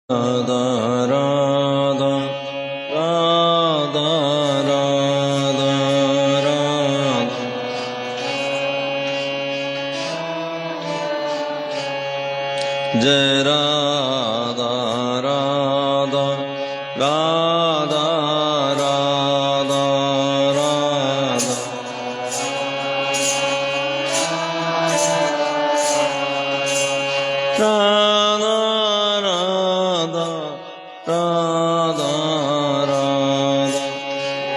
राधा राधा राधा राधा राधा जय राधा राधा राधा राधा राधा राधा राधा राधा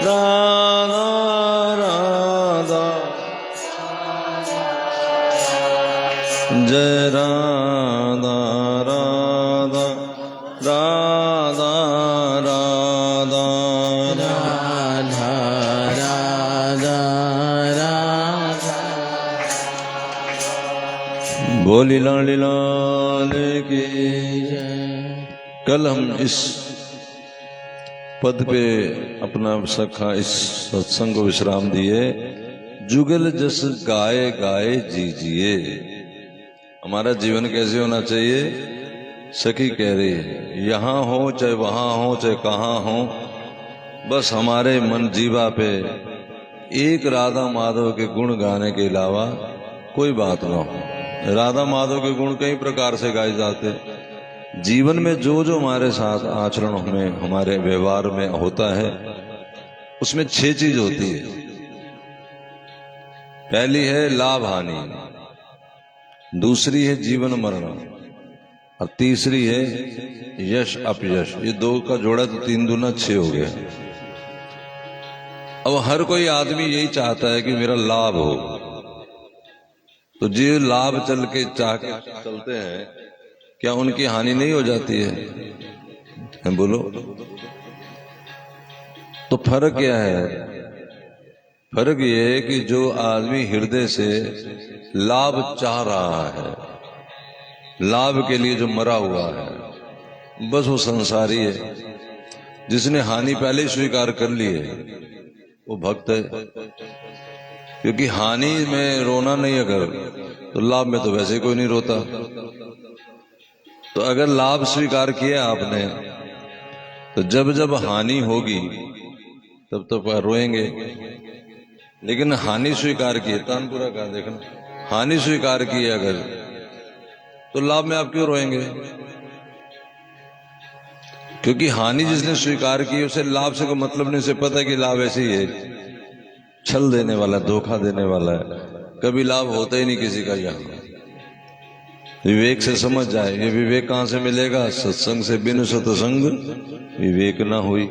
राधा राधा जय राधा राधा राधा राधा राधा राधा राधा बोली लाली लाल की जय। कल हम इस पद पे अपना सखा इस सत्संग को विश्राम दिए। जुगल जस गाए गाए जीजिए। हमारा जीवन कैसे होना चाहिए? सखी कह रही है, यहाँ हो चाहे वहां हो चाहे कहाँ हो, बस हमारे मन जीवा पे एक राधा माधव के गुण गाने के अलावा कोई बात ना हो। राधा माधव के गुण कई प्रकार से गाए जाते। जीवन में जो जो हमारे साथ आचरण में हमारे व्यवहार में होता है उसमें 6 चीज होती है। पहली है लाभ हानि, दूसरी है जीवन मरण, और तीसरी है यश अपयश। ये 2 का जोड़ा तो 3 दूना 6 हो गया। अब हर कोई आदमी यही चाहता है कि मेरा लाभ हो। तो जो लाभ चल के चाह के चलते हैं, क्या उनकी हानि नहीं हो जाती है? बोलो। तो फर्क क्या है? फर्क ये है कि जो आदमी हृदय से लाभ चाह रहा है, लाभ के लिए जो मरा हुआ है, बस वो संसारी है। जिसने हानि पहले ही स्वीकार कर ली है वो भक्त है। क्योंकि हानि में रोना नहीं, अगर तो लाभ में तो वैसे कोई नहीं रोता। तो अगर लाभ स्वीकार किया आपने, तो जब जब हानि होगी तब तक रोएंगे। लेकिन हानि स्वीकार की, तानपुरा का देखना, हानि स्वीकार की अगर, तो लाभ में आप क्यों रोएंगे? क्योंकि हानि जिसने स्वीकार की उसे लाभ से कोई मतलब नहीं। उसे पता है कि लाभ ऐसे ही है, छल देने वाला, धोखा देने वाला है। कभी लाभ होता ही नहीं किसी का। यहाँ विवेक से समझ जाए। ये विवेक कहां से मिलेगा? सत्संग से। बिनु सत्संग विवेक ना हुई।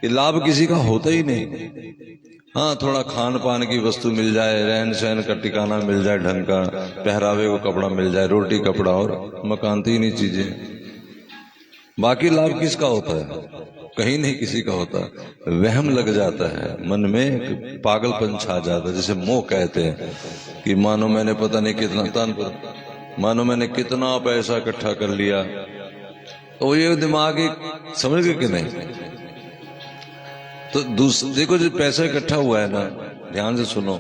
ये लाभ किसी का होता ही नहीं। हाँ, थोड़ा खान पान की वस्तु मिल जाए, रहन सहन का ठिकाना मिल जाए, ढंग का पहरावे को कपड़ा मिल जाए, रोटी कपड़ा और मकान, तीन ही चीजें। बाकी लाभ किसका होता है? कहीं नहीं किसी का होता। वहम लग जाता है मन में, एक पागलपन छा जाता है, जिसे मोह कहते हैं। कि मानो मैंने पता नहीं कितना तानपुर, मानो मैंने कितना पैसा इकट्ठा कर लिया। तो ये दिमाग एक समझ गए कि नहीं? तो देखो, जो पैसा इकट्ठा हुआ है ना, ध्यान से सुनो,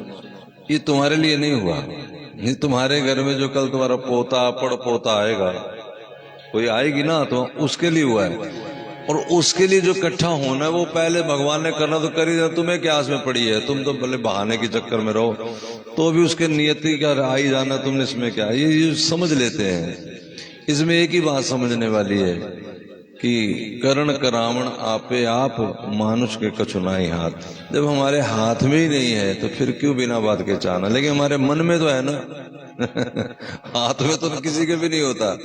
ये तुम्हारे लिए नहीं हुआ। ये तुम्हारे घर में जो कल तुम्हारा पोता पड़ पोता आएगा, कोई आएगी ना, तो उसके लिए हुआ है। और उसके लिए जो इकट्ठा होना है वो पहले भगवान ने करना तो कर ही दिया। तुम्हें क्या आस में पड़ी है? तुम तो भले बहाने के चक्कर में रहो, तो भी उसके नियति क्या आई जाना, तुमने इसमें क्या? ये समझ लेते हैं। इसमें एक ही बात समझने वाली है कि करण करावण आपे आप, मानुष के कछुनाई हाथ। जब हमारे हाथ में ही नहीं है तो फिर क्यों बिना बात के चाहना? लेकिन हमारे मन में तो है ना। हाथ में तो किसी के भी नहीं होता।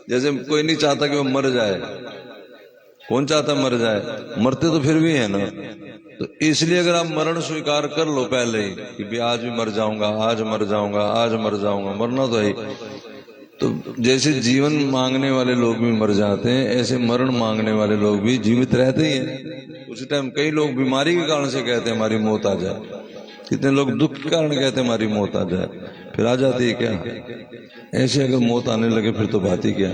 जैसे कोई नहीं चाहता कि वो मर जाए। कौन चाहता मर जाए? मरते तो फिर भी है ना। तो इसलिए अगर आप मरण स्वीकार कर लो पहले ही कि आज भी मर जाऊंगा, आज मर जाऊंगा, आज मर जाऊंगा, मरना तो है। तो जैसे जीवन मांगने वाले लोग भी मर जाते हैं, ऐसे मरण मांगने वाले लोग भी जीवित रहते ही हैं। उसी टाइम कई लोग बीमारी के कारण से कहते हैं हमारी मौत आ जाए। कितने लोग दुख के कारण कहते हैं हमारी मौत आ जाए, फिर आ जाती है क्या? ऐसे अगर मौत आने लगे फिर तो बात ही क्या।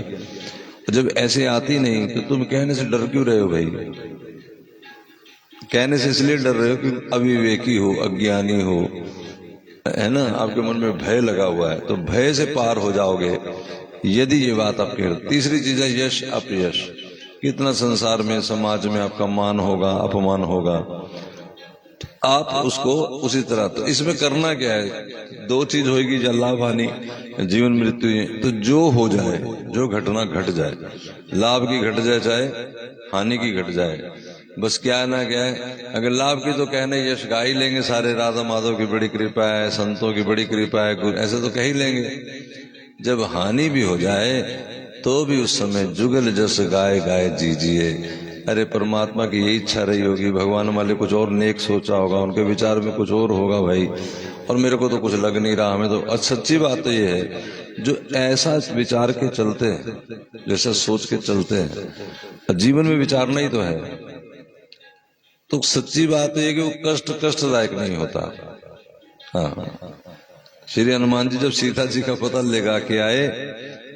जब ऐसे आती नहीं तो तुम कहने से डर क्यों रहे हो भाई? कहने से इसलिए डर रहे हो कि अविवेकी हो, अज्ञानी हो, है ना, आपके मन में भय लगा हुआ है। तो भय से पार हो जाओगे यदि ये बात आप कह रहे। तीसरी चीज है यश अपयश, कितना संसार में समाज में आपका मान होगा अपमान होगा, आप उसको उसी तरह। तो इसमें करना क्या है, दो चीज होगी, या लाभ हानि, जीवन मृत्यु। तो जो हो जाए, जो घटना घट जाए, लाभ की घट जाए चाहे हानि की घट जाए, बस क्या है ना क्या है। अगर लाभ की तो कहने यश गा ही लेंगे सारे, राधा माधव की बड़ी कृपा है, संतों की बड़ी कृपा है, ऐसे तो कह ही लेंगे। जब हानि भी हो जाए तो भी उस समय जुगल जस गाए गाए जीजिए। अरे परमात्मा की यही इच्छा रही होगी, भगवान वाले कुछ और नेक सोचा होगा, उनके विचार में कुछ और होगा भाई, और मेरे को तो कुछ लग नहीं रहा। हमें तो सच्ची बात तो ये है, जो ऐसा विचार के चलते हैं, जैसा सोच के चलते हैं, जीवन में विचारना ही तो है, तो सच्ची बात है कि वो कष्टदायक नहीं होता। हाँ, श्री हनुमान जी जब सीता जी का पता लगा के आए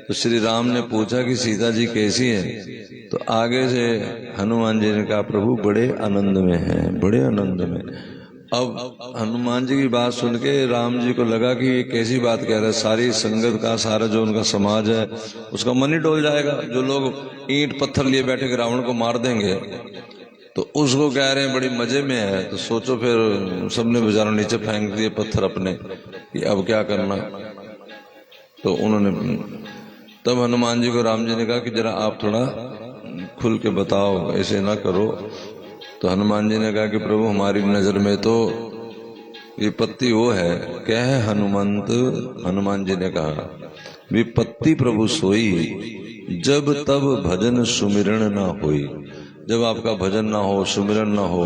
तो श्री राम ने पूछा कि सीता जी कैसी हैं, तो आगे से हनुमान जी ने कहा प्रभु बड़े आनंद में हैं, बड़े आनंद में। अब हनुमान जी की बात सुन के राम जी को लगा कि ये कैसी बात कह रहा है, सारी संगत का, सारा जो उनका समाज है उसका मन ही डोल जाएगा। जो लोग ईंट पत्थर लिए बैठे के रावण को मार देंगे, तो उसको कह रहे हैं बड़ी मजे में है, तो सोचो फिर सबने बेचारों नीचे फेंक दिए पत्थर अपने कि अब क्या करना। तो उन्होंने, तब हनुमान जी को राम जी ने कहा कि जरा आप थोड़ा खुल के बताओ, ऐसे ना करो। तो हनुमान जी ने कहा कि प्रभु हमारी नजर में तो विपत्ति वो है, क्या है हनुमंत। हनुमान जी ने कहा विपत्ति प्रभु सोई, जब तब भजन सुमिरन ना होई। जब आपका भजन ना हो, सुमिरन ना हो।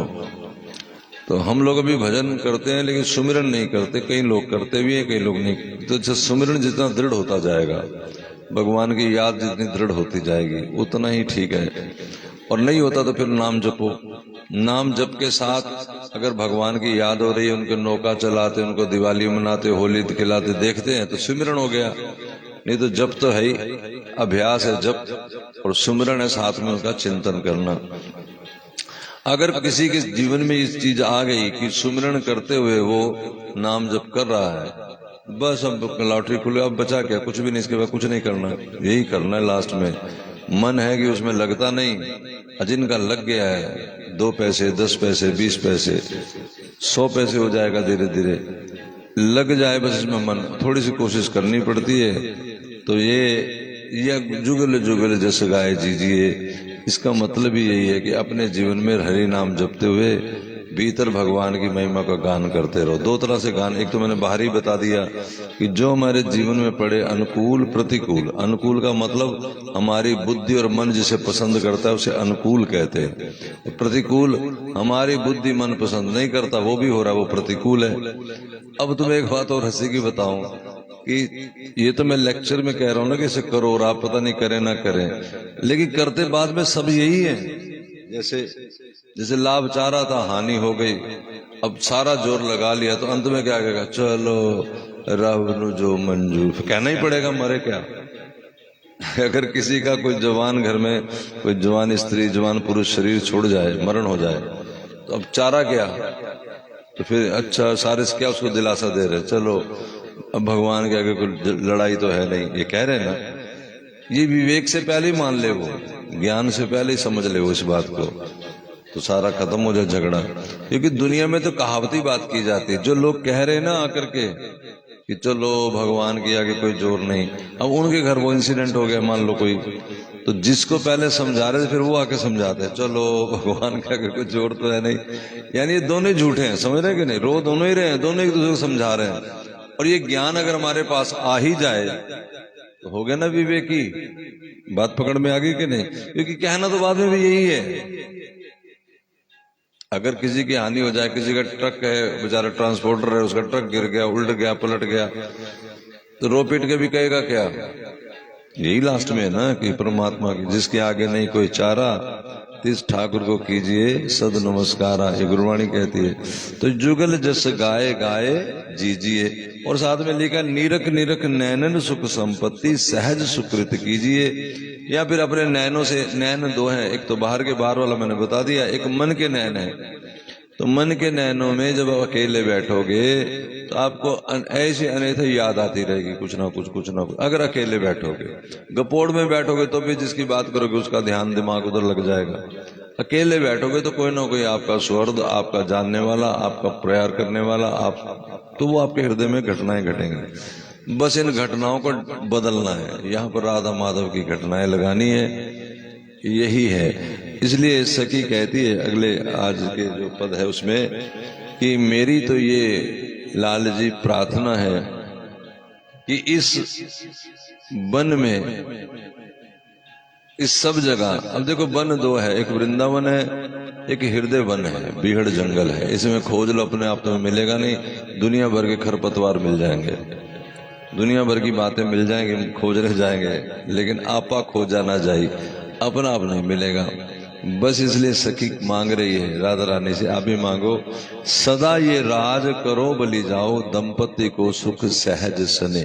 तो हम लोग अभी भजन करते हैं लेकिन सुमिरन नहीं करते, कई लोग करते भी हैं, कई लोग नहीं। तो सुमिरन जितना दृढ़ होता जाएगा, भगवान की याद जितनी दृढ़ होती जाएगी उतना ही ठीक है। और नहीं होता तो फिर नाम जपो। नाम जप के साथ अगर भगवान की याद हो रही है, उनके नौका चलाते, उनको दिवाली मनाते, होली खिलाते देखते हैं तो सुमिरन हो गया। नहीं तो जप तो है ही, अभ्यास है जप, और सुमिरन है साथ में उसका चिंतन करना। अगर किसी के जीवन में इस चीज आ गई कि सुमिरन करते हुए वो नाम जप कर रहा है, बस अब लॉटरी खुले, अब बचा क्या, कुछ भी नहीं, इसके बाद कुछ नहीं करना, यही करना है लास्ट में। मन है कि उसमें लगता नहीं, जिनका लग गया है 2 पैसे 10 पैसे 20 पैसे 100 पैसे हो जाएगा, धीरे धीरे लग जाए बस इसमें मन, थोड़ी सी कोशिश करनी पड़ती है। तो ये जुगल जुगल जस गाए जीजिए, इसका मतलब ही यही है कि अपने जीवन में हरि नाम जपते हुए भीतर भगवान की महिमा का गान करते रहो। 2 तरह से गान, एक तो मैंने बाहरी बता दिया कि जो हमारे जीवन में पड़े, अनुकूल प्रतिकूल। अनुकूल का मतलब हमारी बुद्धि और मन जिसे पसंद करता है उसे अनुकूल कहते हैं। प्रतिकूल हमारी बुद्धि मन पसंद नहीं करता, वो भी हो रहा है, वो प्रतिकूल है। अब तुम्हें एक बात और हंसी की बताऊं कि ये तो मैं लेक्चर में कह रहा हूं ना कि इसे करो, और आप पता नहीं करें ना करें, लेकिन करते बाद में सब यही है। जैसे लाभ चाह रहा था, हानि हो गई, अब सारा जोर लगा लिया, तो अंत में क्या कहेगा, चलो रब नु जो मंजूर, कहना ही पड़ेगा, मरे क्या। अगर किसी का कोई जवान घर में कोई जवान स्त्री जवान पुरुष शरीर छोड़ जाए, मरण हो जाए, तो अब चारा क्या, तो फिर अच्छा सारे क्या उसको दिलासा दे रहे, चलो अब भगवान के आगे कोई लड़ाई तो है नहीं, ये कह रहे हैं ना। ये विवेक से पहले ही मान ले, वो ज्ञान से पहले ही समझ ले वो इस बात को, तो सारा खत्म हो जाए झगड़ा। क्योंकि दुनिया में तो कहावती बात की जाती है, जो लोग कह रहे हैं ना आकर के कि चलो भगवान के आगे कोई जोर नहीं, अब उनके घर वो इंसिडेंट हो गया मान लो कोई, तो जिसको पहले समझा रहे थे फिर वो आके समझाते हैं, चलो भगवान के आगे कोई जोर तो है नहीं। यानी ये दोनों झूठे हैं, समझ रहे कि नहीं, रो दोनों ही रहे हैं, दोनों एक दूसरे को समझा रहे हैं। और ये ज्ञान अगर हमारे पास आ ही जाए तो हो गया ना विवेकी, बात पकड़ में आ गई कि नहीं। क्योंकि कहना तो बाद में भी यही है, अगर किसी की हानि हो जाए, किसी का ट्रक है, बेचारा ट्रांसपोर्टर है, उसका ट्रक गिर गया, उल्ट गया, पलट गया, तो रो पीट के भी कहेगा क्या, यही लास्ट में है ना कि परमात्मा की जिसके आगे नहीं कोई चारा, तिस ठाकुर को कीजिए सद नमस्कारा, ये गुरुवाणी कहती है। तो जुगल जस गाए गाए जीजिए। और साथ में लिखा नीरख नीरख नैनन सुख संपत्ति सहज सुकृत कीजिए। या फिर अपने नैनों से, नैन 2 हैं, एक तो बाहर के बाहर वाला मैंने बता दिया, एक मन के नैन है। तो मन के नैनों में जब अकेले बैठोगे तो आपको ऐसी अनैथा याद आती रहेगी, कुछ ना कुछ। अगर अकेले बैठोगे, गपोड़ में बैठोगे तो भी जिसकी बात करोगे उसका ध्यान दिमाग उधर लग जाएगा। अकेले बैठोगे तो कोई ना कोई आपका स्वर्द, आपका जानने वाला, आपका प्यार करने वाला, आप तो वो आपके हृदय में घटनाएं घटेंगी। बस इन घटनाओं को बदलना है। यहाँ पर राधा माधव की घटनाएं लगानी है, यही है। इसलिए सखी कहती है अगले आज के जो पद है उसमें कि मेरी तो ये लाल जी प्रार्थना है कि इस वन में, इस सब जगह, अब देखो वन दो है, एक वृंदावन है, एक हृदय वन है, बीहड़ जंगल है। इसमें खोज लो अपने आप तो मिलेगा नहीं, दुनिया भर के खरपतवार मिल जाएंगे, दुनिया भर की बातें मिल जाएंगी, खोज रह जाएंगे, लेकिन आपा खोजा ना जाए, अपना आप नहीं मिलेगा। बस इसलिए सखी मांग रही है राधा रानी से, आप भी मांगो, सदा ये राज करो बलि जाओ, दंपति को सुख सहज सने।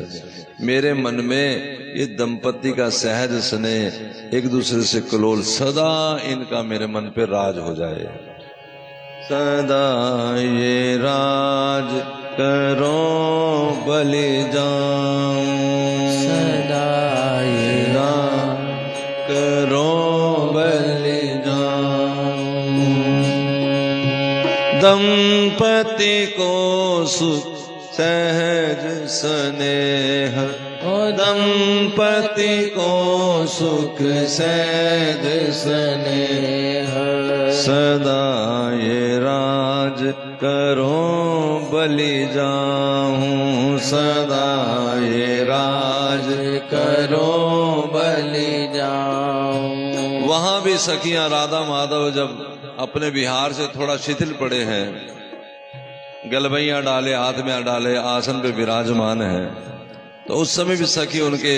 मेरे मन में ये दंपति का सहज सने, एक दूसरे से कलोल, सदा इनका मेरे मन पे राज हो जाए। सदा ये राज करो बलि जाओ, सदा ये राज करो बलि जाओ, दंपति को सुख सहज स्नेह, ओ दंपति को सुख सहज स्नेह, सदा ये राज करो बलि जाऊं, सदा ये राज करो बलि जाऊं। वहां भी सखियां राधा माधव जब अपने बिहार से थोड़ा शिथिल पड़े हैं, गलबैया डाले, हाथ में डाले, आसन पे विराजमान है, तो उस समय भी सखी उनके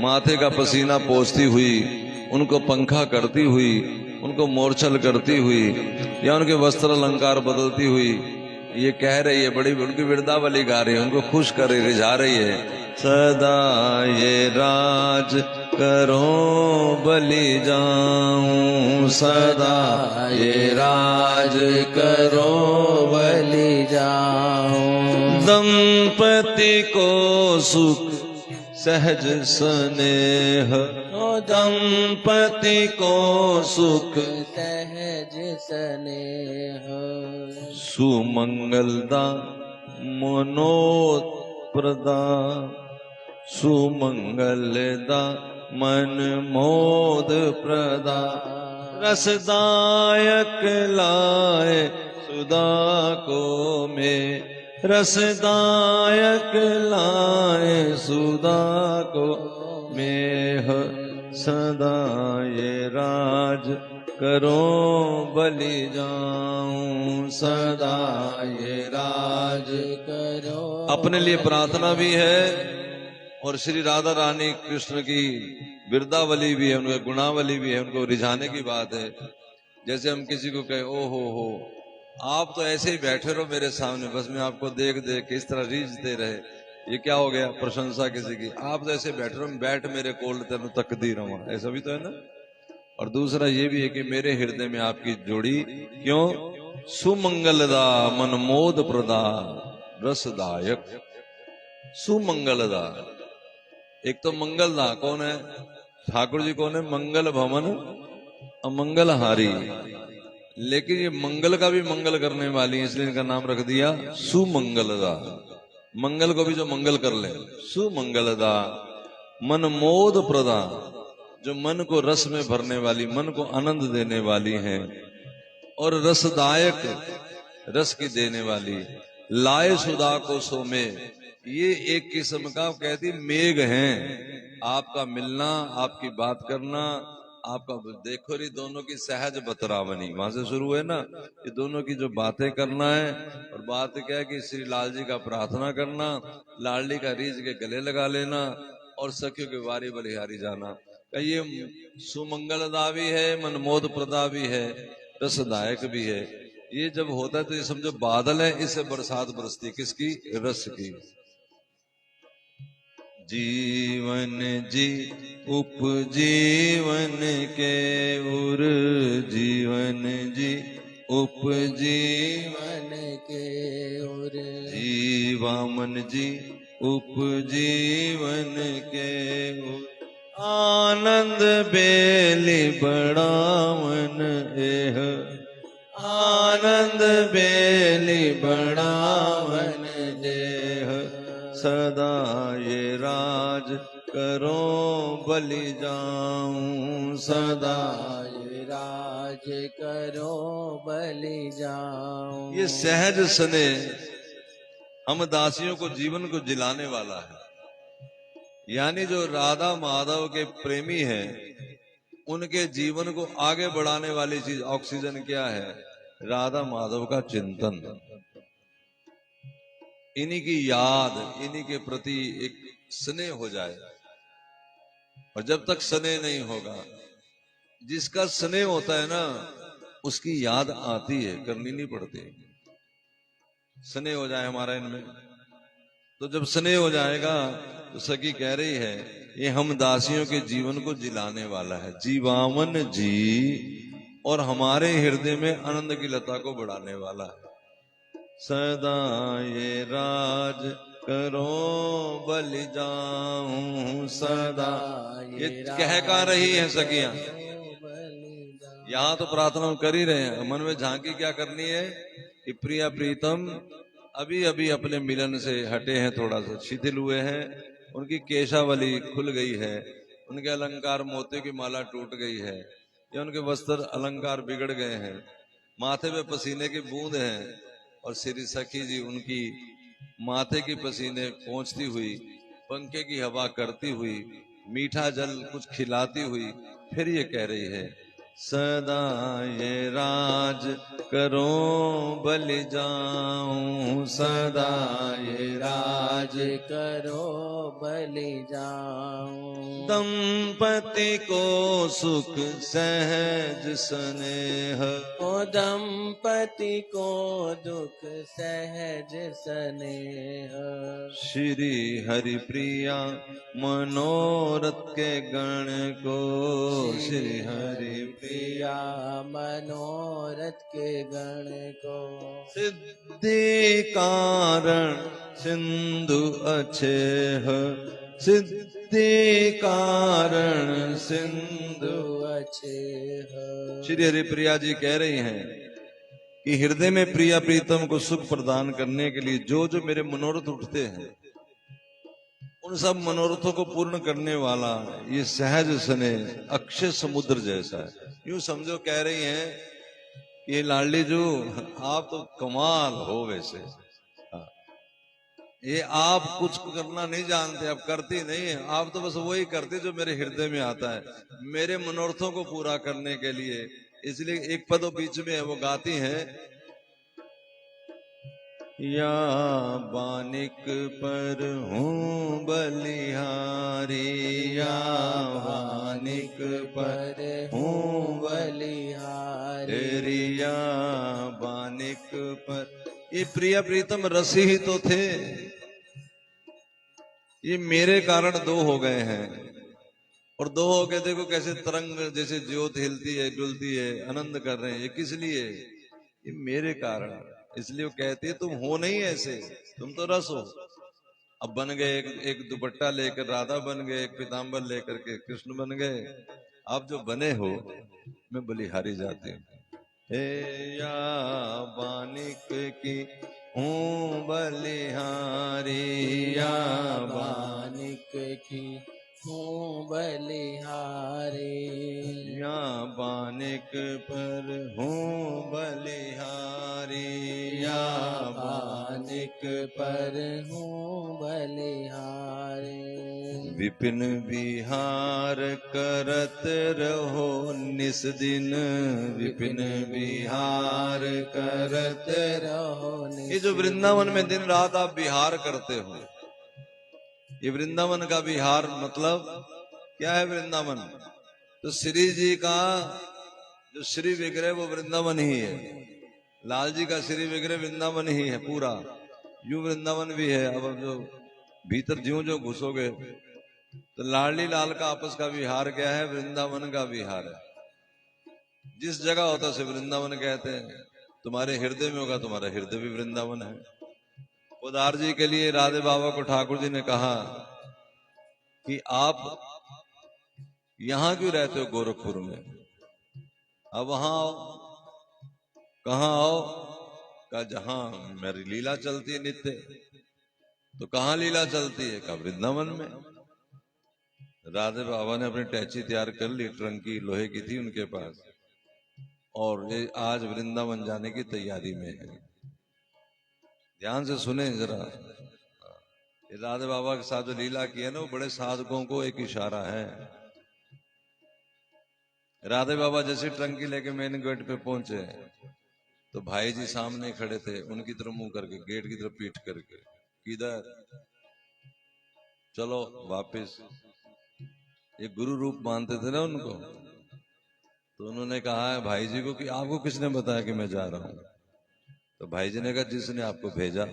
माथे का पसीना पोंछती हुई, उनको पंखा करती हुई, उनको मोरछल करती हुई, या उनके वस्त्र अलंकार बदलती हुई ये कह रही है, बड़ी उनकी वृंदावली गा रही है, उनको खुश कर रही, रिझा रही है, सदा ये राज करो बलि जाऊं, सदा ये राज करो बलि जाऊं। दंपति को सुख सहज स्नेह, ओ दंपति को सुख सहज स्नेह, सुमंगलदा मनोद प्रदा, सुमंगलदा मन मोद प्रदा, रसदायक लाए सुधा को में, रसदायक लाए सुधा को मेह, सदा ये राज करो बलि जाऊं, सदा ये राज करो। अपने लिए प्रार्थना भी है और श्री राधा रानी कृष्ण की बिरदावली भी है, उनका गुणावली भी है, उनको रिझाने की बात है। जैसे हम किसी को कहे, ओ हो आप तो ऐसे ही बैठे रहो मेरे सामने, बस मैं आपको देख देख के इस तरह रीझते रहे, ये क्या हो गया, प्रशंसा किसी की। आप तो ऐसे बैठे रहो, बैठ मेरे कोल तेन तकदी रहो, ऐसा भी तो है ना। और दूसरा ये भी है कि मेरे हृदय में आपकी जोड़ी क्यों, सुमंगलदा मनमोद प्रदा रसदायक, सुमंगलदा। एक तो मंगलदा कौन है, ठाकुर जी कौन है, मंगल भवन अमंगलहारी, लेकिन ये मंगल का भी मंगल करने वाली है, इसलिए इनका नाम रख दिया सुमंगलदा। मंगल को भी जो मंगल कर ले, सुमंगलदा। मनमोद प्रदा, जो मन को रस में भरने वाली, मन को आनंद देने वाली हैं, और रसदायक, रस की देने वाली। लाए सुधा को सो में, ये एक किस्म का कहती मेघ हैं। आपका मिलना, आपकी बात करना, आपका देखो री दोनों की सहज बतरावनी, वहां से शुरू है ना, ये दोनों की जो बातें करना है। और बात क्या है कि श्री लाल जी का प्रार्थना करना, लाडली का रीझ के गले लगा लेना, और सखियों के वारी बलिहारी जाना। ये सुमंगलदा भी है, मनमोद प्रदा भी है, रसदायक भी है। ये जब होता है तो ये समझो बादल है, इससे बरसात बरसती, किसकी, रस की। जीवन जी उपजीवन के उर, जीवन जी उपजीवन मन के उर, जीवन वामन जी उपजीवन के आनंद बेली बढ़ावन एह आनंद बेली बढ़ावन देह सदा ये राज करो बलि जाऊं सदा ये राज करो बलि जाऊं। ये सहज सने हम दासियों को जीवन को जिलाने वाला है। यानी जो राधा माधव के प्रेमी हैं उनके जीवन को आगे बढ़ाने वाली चीज ऑक्सीजन क्या है? राधा माधव का चिंतन, इन्हीं की याद, इन्हीं के प्रति एक स्नेह हो जाए। और जब तक स्नेह नहीं होगा, जिसका स्नेह होता है ना उसकी याद आती है, करनी नहीं पड़ती। स्नेह हो जाए हमारा इनमें, तो जब स्नेह हो जाएगा तो सखी कह रही है ये हम दासियों के जीवन को जिलाने वाला है, जीवावन जी, और हमारे हृदय में आनंद की लता को बढ़ाने वाला है। सदा ये राज करो बलि जाऊं सदा, ये कह का रही है सखियां। यहाँ तो प्रार्थना कर ही रहे हैं, मन में झांकी क्या करनी है कि प्रिया प्रीतम अभी अभी अपने मिलन से हटे हैं, थोड़ा सा शिथिल हुए हैं, उनकी केशावली खुल गई है, उनके अलंकार मोतियों की माला टूट गई है, या उनके वस्त्र अलंकार बिगड़ गए हैं, माथे पे पसीने की बूंद हैं, और श्री सखी जी उनकी माथे की पसीने पहुंचती हुई, पंखे की हवा करती हुई, मीठा जल कुछ खिलाती हुई, फिर ये कह रही है सदा ये राज करो बलि जाऊं सदा ये राज करो बलि जाऊं। दंपति को सुख सहज स्नेह, ओ दंपति को दुख सहज स्नेह, श्री हरि प्रिया मनोरथ के गण को, श्री हरि प्रिया मनोरथ के गण को, सिद्धि कारण सिंधु अछेह, सिद्धि कारण सिंधु अछेह। श्री हरि प्रिया जी कह रही हैं कि हृदय में प्रिया प्रीतम को सुख प्रदान करने के लिए जो जो मेरे मनोरथ उठते हैं, उन सब मनोरथों को पूर्ण करने वाला ये सहज स्नेह अक्षय समुद्र जैसा है। यूं समझो कह रही हैं कि ये लाडली जो आप तो कमाल हो, वैसे ये आप कुछ करना नहीं जानते, आप करती नहीं है, आप तो बस वही करते जो मेरे हृदय में आता है, मेरे मनोरथों को पूरा करने के लिए। इसलिए एक पद बीच में है, वो गाती हैं या बानिक पर हूँ बलिहारी, या बानिक पर हूँ बलिहारी, रिया बानिक पर। ये प्रिया प्रीतम रसी ही तो थे, ये मेरे कारण दो हो गए हैं, और दो हो के देखो कैसे तरंग जैसे ज्योत हिलती है डुलती है, आनंद कर रहे हैं। ये किस लिए? ये मेरे कारण। इसलिए वो कहती है तुम हो नहीं ऐसे, तुम तो रस हो। अब बन गए एक दुपट्टा लेकर राधा बन गए, एक पीताम्बर लेकर के कृष्ण बन गए। आप जो बने हो मैं बलिहारी जाती हूँ। हे या बानिक की हूँ बलिहारी, या बानिक की हूँ बलिहारी, या बानिक पर हूँ बलिहारी, या बानिक पर हूँ बलिहारी। विपिन विहार करत रहो निस दिन, विपिन विहार करत रहो। ये जो वृंदावन में दिन रात आप विहार करते हो, ये वृंदावन का विहार मतलब क्या है? वृंदावन तो श्री जी का जो श्री विग्रह वो वृंदावन ही है, लाल जी का श्री विग्रह वृंदावन ही है पूरा। यूं वृंदावन भी है। अब जो भीतर ज्यों जो घुसोगे तो लाडली लाल का आपस का विहार क्या है? वृंदावन का विहार है। जिस जगह होता से वृंदावन कहते हैं। तुम्हारे हृदय में होगा, तुम्हारा हृदय भी वृंदावन है। पोदार जी के लिए राधे बाबा को ठाकुर जी ने कहा कि आप यहां क्यों रहते हो गोरखपुर में, अब वहां आओ। कहाँ आओ? कहा जहां मेरी लीला चलती है नित्य। तो कहाँ लीला चलती है? कहा वृंदावन में। राधे बाबा ने अपनी टैची तैयार कर ली, ट्रंकी लोहे की थी उनके पास, और ये आज वृंदावन जाने की तैयारी में है। ध्यान से सुने जरा, ये राधे बाबा के साथ जो लीला की है ना, वो बड़े साधकों को एक इशारा है। राधे बाबा जैसे ट्रंकी लेके मेन गेट पे पहुंचे तो भाई जी सामने खड़े थे, उनकी तरफ मुंह करके, गेट की तरफ पीठ करके, किधर चलो वापस। ये गुरु रूप मानते थे ना उनको। तो उन्होंने कहा है भाई जी को कि आपको किसने बताया कि मैं जा रहा हूं? तो भाई जी ने कहा जिसने आपको भेजा।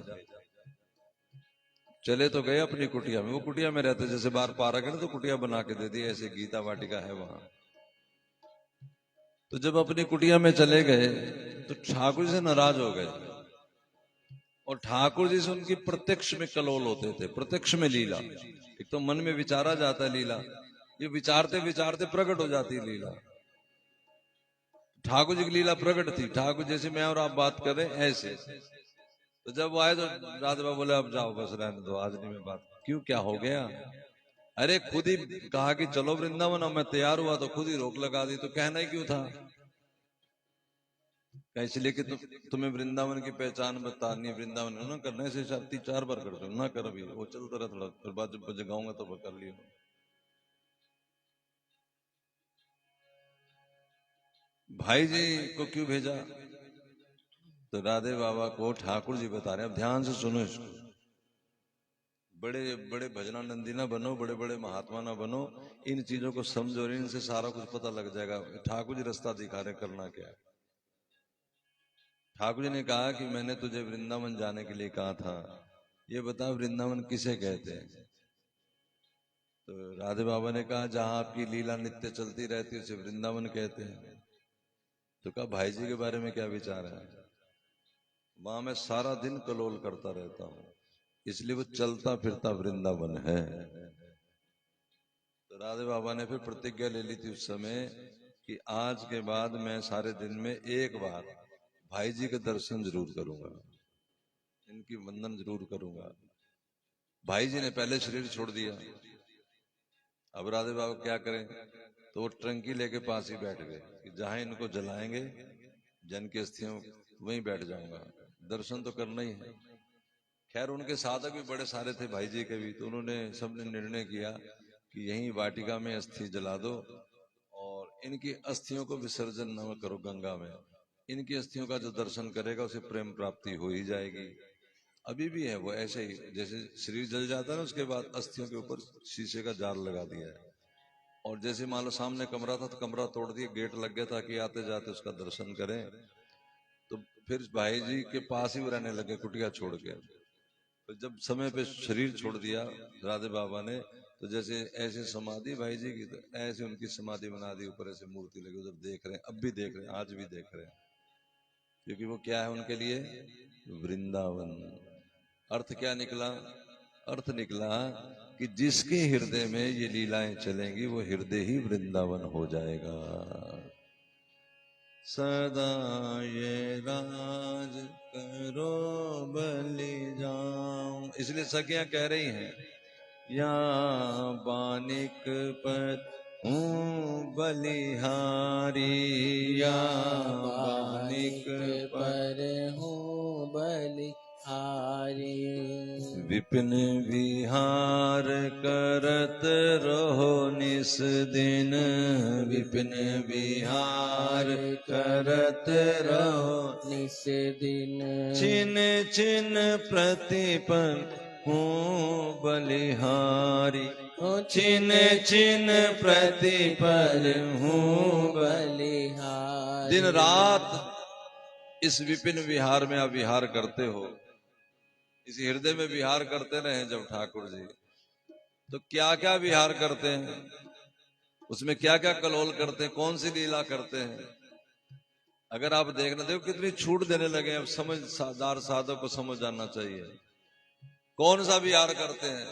चले तो गए अपनी कुटिया में, वो कुटिया में रहते, जैसे बाहर पार्क है ना तो कुटिया बना के दे दी, ऐसे गीता वाटिका है वहां। तो जब अपनी कुटिया में चले गए तो ठाकुर जी से नाराज हो गए, और ठाकुर जी से उनकी प्रत्यक्ष में कलोल होते थे, प्रत्यक्ष में लीला। एक तो मन में विचारा जाता है लीला, ये विचारते विचारते प्रकट हो जाती है लीला। ठाकुर जी की लीला प्रकट थी, ठाकुर जैसे मैं और आप बात कर रहे हैं ऐसे। तो जब वो आए तो राधे बाबा बोले अब जाओ बस रहने दो, आज नहीं मैं बात। क्यों, क्या हो गया? अरे खुद ही कहा कि चलो वृंदावन, अब मैं तैयार हुआ तो खुद ही रोक लगा दी, तो कहना ही क्यों था? इसलिए कि तुम्हें वृंदावन की पहचान बतानी है, वृंदावन ना करने से 3-4 बार कर दो ना कर, अभी वो चलता रहा थोड़ा, फिर बाद जब जगाऊंगा तो कर लियो। भाई जी को क्यों भेजा? तो राधे बाबा को ठाकुर जी बता रहे हैं, अब ध्यान से सुनो इसको। बड़े बड़े भजनानंदी ना बनो, बड़े बड़े महात्मा ना बनो, इन चीजों को समझो, इनसे सारा कुछ पता लग जाएगा। ठाकुर जी रास्ता दिखा रहे करना क्या है। ठाकुर जी ने कहा कि मैंने तुझे वृंदावन जाने के लिए कहा था, ये बता वृंदावन किसे कहते हैं? तो राधे बाबा ने कहा जहां आपकी लीला नित्य चलती रहती है उसे वृंदावन कहते हैं। तो कहा भाई जी के बारे में क्या विचार है? वहां मैं सारा दिन कलोल करता रहता हूं, इसलिए वो चलता फिरता वृंदावन है। तो राधे बाबा ने फिर प्रतिज्ञा ले ली थी उस समय कि आज के बाद मैं सारे दिन में एक बार भाई जी के दर्शन जरूर करूंगा, इनकी वंदन जरूर करूंगा। भाई जी ने पहले शरीर छोड़ दिया, अब राधे बाबा क्या करें? तो वो ट्रंकी लेके पास ही बैठ गए कि जहां इनको जलाएंगे जन की अस्थियों वहीं बैठ जाऊंगा, दर्शन तो करना ही है। खैर उनके साधक भी बड़े सारे थे भाई जी के भी, तो उन्होंने सबने निर्णय किया कि यहीं वाटिका में अस्थि जला दो और इनकी अस्थियों को विसर्जन न करो गंगा में। इनकी अस्थियों का जो दर्शन करेगा उसे प्रेम प्राप्ति हो ही जाएगी। अभी भी है वो ऐसे ही, जैसे शरीर जल जाता है ना उसके बाद अस्थियों के ऊपर शीशे का जार लगा दिया है, और जैसे मान लो सामने कमरा था तो कमरा तोड़ दिया, गेट लग गया ताकि आते जाते उसका दर्शन करें। तो फिर भाई जी के पास ही वो रहने लगे कुटिया छोड़ के। तो जब समय पे शरीर छोड़ दिया राधे बाबा ने, तो जैसे ऐसे समाधि भाई जी की, तो ऐसे उनकी समाधि बना दी, ऊपर ऐसे मूर्ति लगी, उधर देख रहे हैं, अब भी देख रहे हैं, आज भी देख रहे हैं, क्योंकि वो क्या है उनके लिए? वृंदावन। अर्थ क्या निकला? अर्थ निकला कि जिसके हृदय में ये लीलाएं चलेंगी वो हृदय ही वृंदावन हो जाएगा। सदा ये राज करो बलि जाऊं, इसलिए सखियां कह रही हैं या बानिक पर हूँ बलिहारी, या बानिक पर हूँ बलिहारी। विपिन विहार करत रहो निस दिन, विपिन विहार करत रहो निस दिन। छिन छिन प्रतिपन हूँ बलिहारी, छिन छिन प्रतिपल हूँ बलिहारी। दिन रात इस विपिन विहार में आप विहार करते हो, इस हृदय में विहार करते रहे जब ठाकुर जी, तो क्या क्या विहार करते हैं, उसमें क्या क्या कलोल करते हैं, कौन सी लीला करते हैं। अगर आप देखना, देखो कितनी छूट देने लगे, अब समझदार साधक को समझ आना चाहिए। कौन सा विहार करते हैं?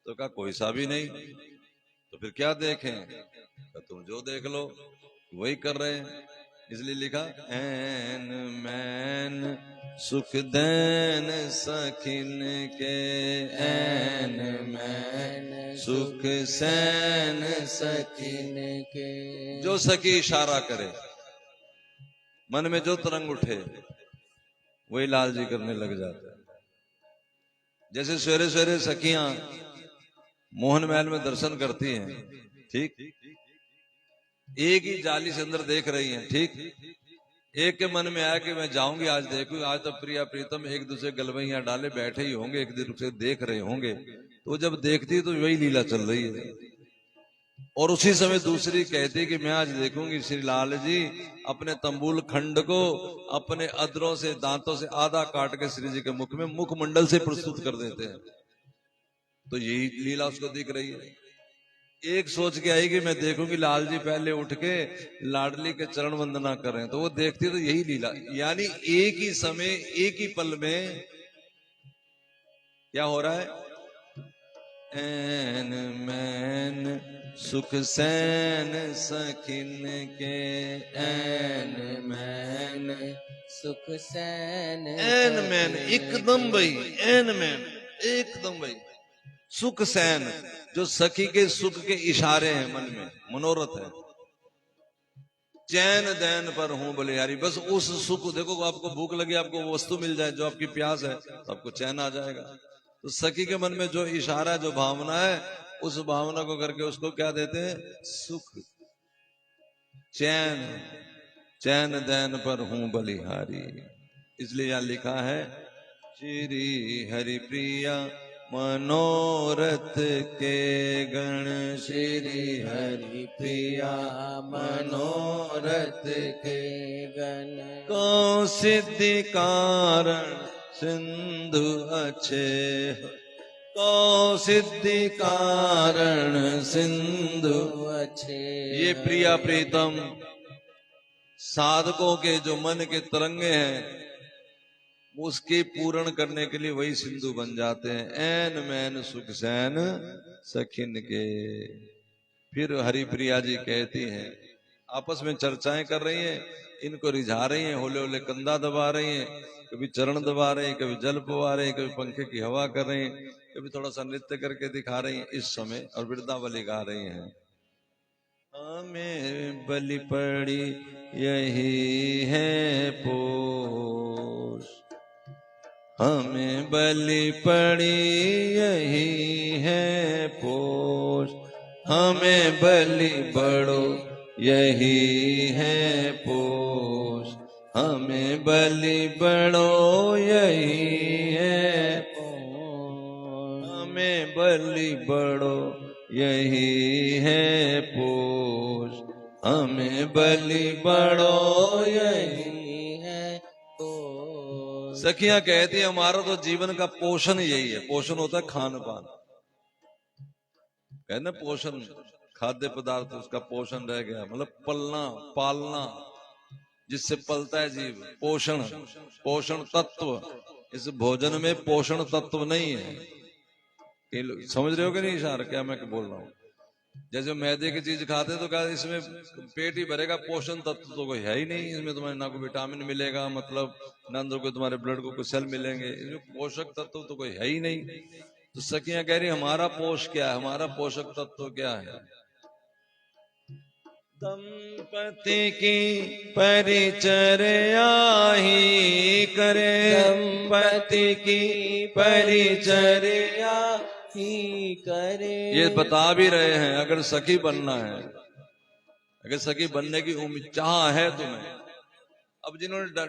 तो कहा कोई सा भी नहीं। तो फिर क्या देखें? कहा तुम जो देख लो वही कर रहे हैं। इसलिए लिखा ऐन मैन सुख दैन सखिन के, ऐन मैन सुख सैन सखिन के। जो सखी इशारा करे, मन में जो तरंग उठे वही लाल जी करने लग जाते हैं। जैसे सवेरे सवेरे सखियां मोहन महल में दर्शन करती हैं, ठीक, एक ही जाली से अंदर देख रही हैं, ठीक, एक के मन में आया कि मैं जाऊंगी आज देखूंगी, आज तो प्रिया प्रीतम एक दूसरे गलवैया डाले बैठे ही होंगे, एक दूसरे देख रहे होंगे, तो जब देखती है तो वही लीला चल रही है। और उसी समय दूसरी कहती कि मैं आज देखूंगी श्री लाल जी अपने तंबूल खंड को अपने अधरों से दांतों से आधा काट के श्री जी के मुख में मुखमंडल से प्रस्तुत कर देते हैं। तो यही लीला उसको दिख रही है। एक सोच के आई कि मैं देखूंगी लाल जी पहले उठ के लाडली के चरण वंदना कर रहे हैं, तो वो देखती है तो यही लीला, यानी एक ही समय एक ही पल में क्या हो रहा है? ऐन मैन सुख सैन सखिन के, ऐन मैन सुख सैन, ऐन मैन एकदम भाई, ऐन मैन एकदम भाई, सुख सैन जो सखी के सुख के इशारे हैं, मन में मनोरथ है। चैन दैन पर हूं बलिहारी, बस उस सुख, देखो आपको भूख लगी, आपको वो वस्तु मिल जाए जो आपकी प्यास है तो आपको चैन आ जाएगा। तो सखी के मन में जो इशारा है, जो भावना है, उस भावना को करके उसको क्या देते हैं? सुख, चैन, चैन दैन पर हूं बलिहारी। इसलिए यहां लिखा है श्री हरि प्रिया मनोरथ के गण, श्री हरि प्रिया मनोरथ के गण। को सिद्धि कारण सिंधु अच्छे, को सिद्धि कारण सिंधु अच्छे। ये प्रिया प्रीतम साधकों के जो मन के तरंगे हैं उसके पूर्ण करने के लिए वही सिंधु बन जाते हैं। ऐन मैन सुख सैन सखिन के। फिर हरिप्रिया जी कहती हैं, आपस में चर्चाएं कर रही हैं, इनको रिझा रही हैं, होले होले कंधा दबा रही हैं, कभी चरण दबा रही हैं, कभी जल पवा रही हैं, कभी पंखे की हवा कर रही हैं, कभी थोड़ा सा नृत्य करके दिखा रही हैं इस समय, और वृंदावली गा रही हैं। हमें बलि पड़ी यही है पोष, हमें बलि पड़ी यही है पोष, हमें बलि बड़ो यही है पोष, हमें बलि बड़ो यही है पोष, हमें बलि बड़ो यही है पोष, हमें बलि बड़ो यही है तो। सखियां कहती है हमारा तो जीवन का पोषण यही है। पोषण होता है खान पान, कहते ना पोषण, खाद्य पदार्थ उसका पोषण रह गया, मतलब पलना पालना, जिससे पलता है जीव, पोषण, पोषण तत्व। इस भोजन में पोषण तत्व नहीं है। समझ रहे हो कि नहीं इशारा क्या मैं बोल रहा हूँ? जैसे मैदे की चीज खाते तो क्या इसमें पेट ही भरेगा, पोषण तत्व तो कोई है ही नहीं इसमें। तुम्हारे ना कोई विटामिन मिलेगा, मतलब ना अंदर कोई तुम्हारे ब्लड को कोई सेल मिलेंगे, इसमें पोषक तत्व तो कोई है ही नहीं। तो सखियां कह रही हमारा पोष क्या है, हमारा पोषक तत्व क्या है? दंपति की परिचर्या ही करे, दंपति की परिचर्या ही करे। ये बता भी रहे हैं, अगर सखी बनना है, अगर सखी बनने की उम्मीद चाह है तुम्हें, अब जिन्होंने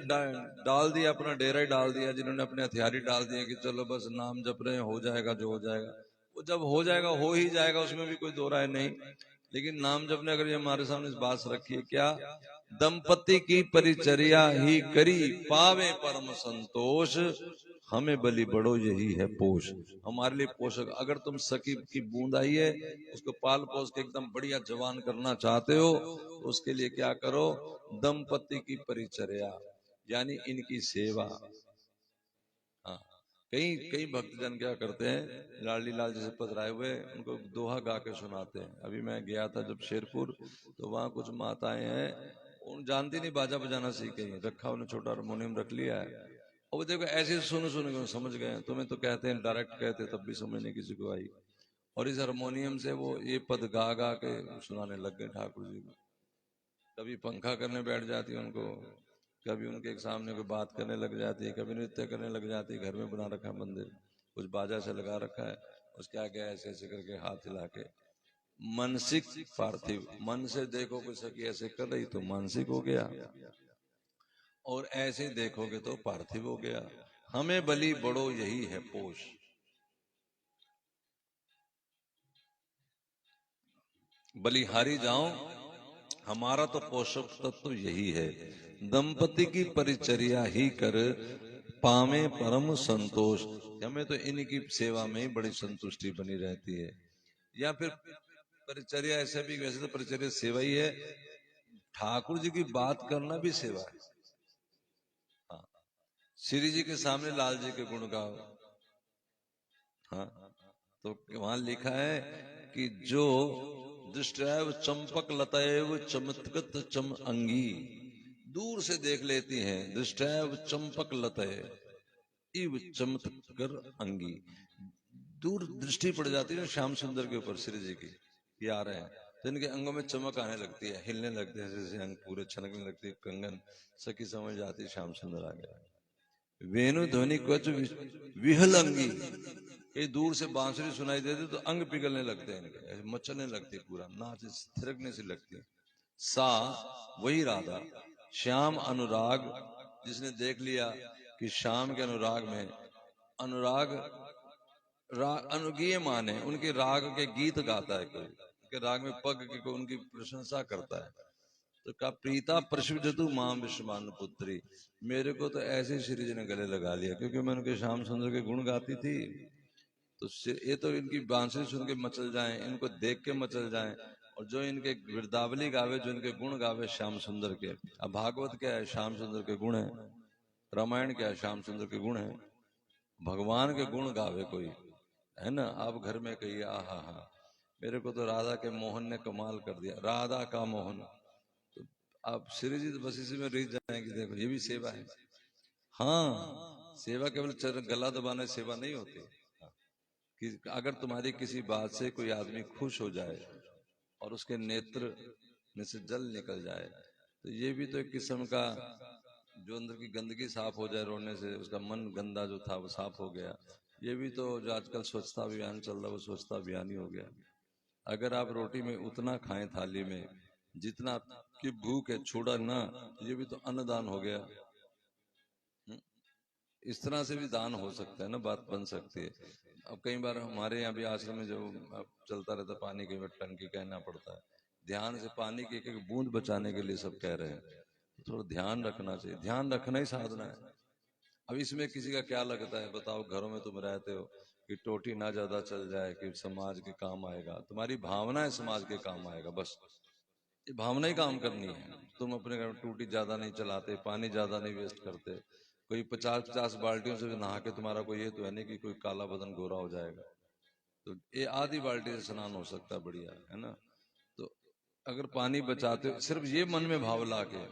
डाल दिया अपना डेरा ही डाल दिया, जिन्होंने अपने हथियार ही डाल दिए कि चलो बस नाम जप रहे हो जाएगा जो हो जाएगा, वो जब हो जाएगा हो ही जाएगा, उसमें भी कोई दो राय नहीं। लेकिन नाम जप ने अगर ये हमारे सामने इस बात रखी है क्या, दंपति की परिचर्या ही करी पावे परम संतोष, हमें बलि बड़ो यही है पोष। हमारे लिए पोषक, अगर तुम सखी की बूंद आई है उसको पाल पोष के एकदम बढ़िया जवान करना चाहते हो तो उसके लिए क्या करो, दंपति की परिचर्या यानी इनकी सेवा। हाँ, कई कई भक्तजन क्या करते हैं, लाडली लाल जैसे पधराए हुए उनको दोहा गा के सुनाते हैं। अभी मैं गया था जब शेरपुर, तो वहाँ कुछ माताएं हैं, उन जानती नहीं बाजा बजाना सीख गई हैं, रखा उन्हें छोटा हारमोनियम रख लिया है, और वो देखो ऐसे सुन सुन के समझ गए। तुम्हें तो कहते हैं डायरेक्ट कहते, तब भी समझ नहीं किसी को आई। और इस हारमोनियम से वो ये पद गा गा के सुनाने लग गए ठाकुर जी को। कभी पंखा करने बैठ जाती है उनको, कभी उनके सामने कोई बात करने लग जाती है, कभी नृत्य करने लग जाती है। घर में बना रखा है मंदिर, कुछ बाजा से लगा रखा है, उसके आगे ऐसे ऐसे करके हाथ हिला के। मानसिक पार्थिव, मन से देखो कोई सखी ऐसे कर रही तो मानसिक हो गया, और ऐसे देखोगे तो पार्थिव हो गया। हमें बलि बड़ो यही है पोष। बलिहारी जाओ, हमारा तो पोषक तत्व यही है। दंपति की परिचर्या ही कर पावे परम संतोष। हमें तो इनकी सेवा में ही बड़ी संतुष्टि बनी रहती है। या फिर परिचर्या ऐसे भी, वैसे तो परिचर्या सेवा ही है, ठाकुर जी की बात करना भी सेवा है। हाँ, श्री जी के सामने लाल जी के गुण गाओ। हाँ, तो वहां लिखा है कि जो दृष्टैव चंपक लतैव चमत्कृत चम अंगी, दूर से देख लेती हैं, दृष्टैव चंपक लतैव इव चमत्कर अंगी, दूर दृष्टि पड़ जाती है श्याम सुंदर के ऊपर, श्री जी की ये आ रहे हैं, तो इनके अंगों में चमक आने लगती है, हिलने लगते हैं, जैसे अंग पूरे छनकने लगती है, कंगन सखी समझ जाती है श्याम सुंदर आ गया। वेणु ध्वनि क्वच विहल अंगी, कहीं दूर से बांसुरी सुनाई देती तो अंग पिघलने लगते हैं इनके, ऐसे मचलने लगती है, पूरा नाच थिरकने से लगती है। सा वही राधा, श्याम अनुराग, जिसने देख लिया कि श्याम के अनुराग में, अनुराग अनुगीय माने उनके राग के गीत गाता है कोई, उनके राग में पग की कोई उनकी प्रशंसा करता है, तो का प्रीता प्रसिद्धतु माम विश्वमान पुत्री, मेरे को तो ऐसे श्री जी ने गले लगा लिया क्योंकि मैं उनके श्याम सुंदर के गुण गाती थी। तो ये तो इनकी बांसुरी सुन के मचल जाएं, इनको देख के मचल जाएं, और जो इनके वृद्धावली गावे, जो इनके गुण गावे श्याम सुंदर के। अब भागवत क्या है, श्याम सुंदर के गुण है। रामायण क्या है, श्याम सुंदर के गुण है। भगवान के गुण गावे कोई, है ना। आप घर में कहिए आहा हा, मेरे को तो राधा के मोहन ने कमाल कर दिया, राधा का मोहन, तो आप श्री जी तो बस इसी में रह जाएंगे। देखो ये भी सेवा है। हाँ, सेवा केवल गला दबाने सेवा नहीं होती। कि अगर तुम्हारी किसी बात से कोई आदमी खुश हो जाए और उसके नेत्र में से जल निकल जाए, तो ये भी तो एक किस्म का, जो अंदर की गंदगी साफ हो जाए रोने से, उसका मन गंदा जो था वो साफ हो गया। ये भी तो जो आजकल स्वच्छता अभियान चल रहा है वो स्वच्छता अभियान ही हो गया। अगर आप रोटी में उतना खाएं थाली में जितना की भूख है, छोड़ा ना, ये भी तो अन्नदान हो गया। इस तरह से भी दान हो सकता है ना, बात बन सकती है। अब कई बार हमारे यहाँ भी आश्रम में जो चलता रहता पानी की टंकी कहना पड़ता है, ध्यान से पानी की एक एक बूंद बचाने के लिए सब कह रहे हैं, तो थोड़ा ध्यान रखना चाहिए। ध्यान रखना ही साधना है। अब इसमें किसी का क्या लगता है, बताओ घरों में तुम रहते हो कि टोटी ना ज्यादा चल जाए कि समाज के काम आएगा, तुम्हारी भावना है समाज के काम आएगा, बस ये भावना ही काम करनी है। तुम अपने घर में टूटी ज्यादा नहीं चलाते, पानी ज्यादा नहीं वेस्ट करते, कोई 50-50 बाल्टियों से नहा के तुम्हारा कोई ये तो है नहीं कि कोई काला बदन गोरा हो जाएगा, तो ये आधी बाल्टी से स्नान हो सकता है, बढ़िया है ना। तो अगर पानी बचाते हो, सिर्फ ये मन में भाव ला के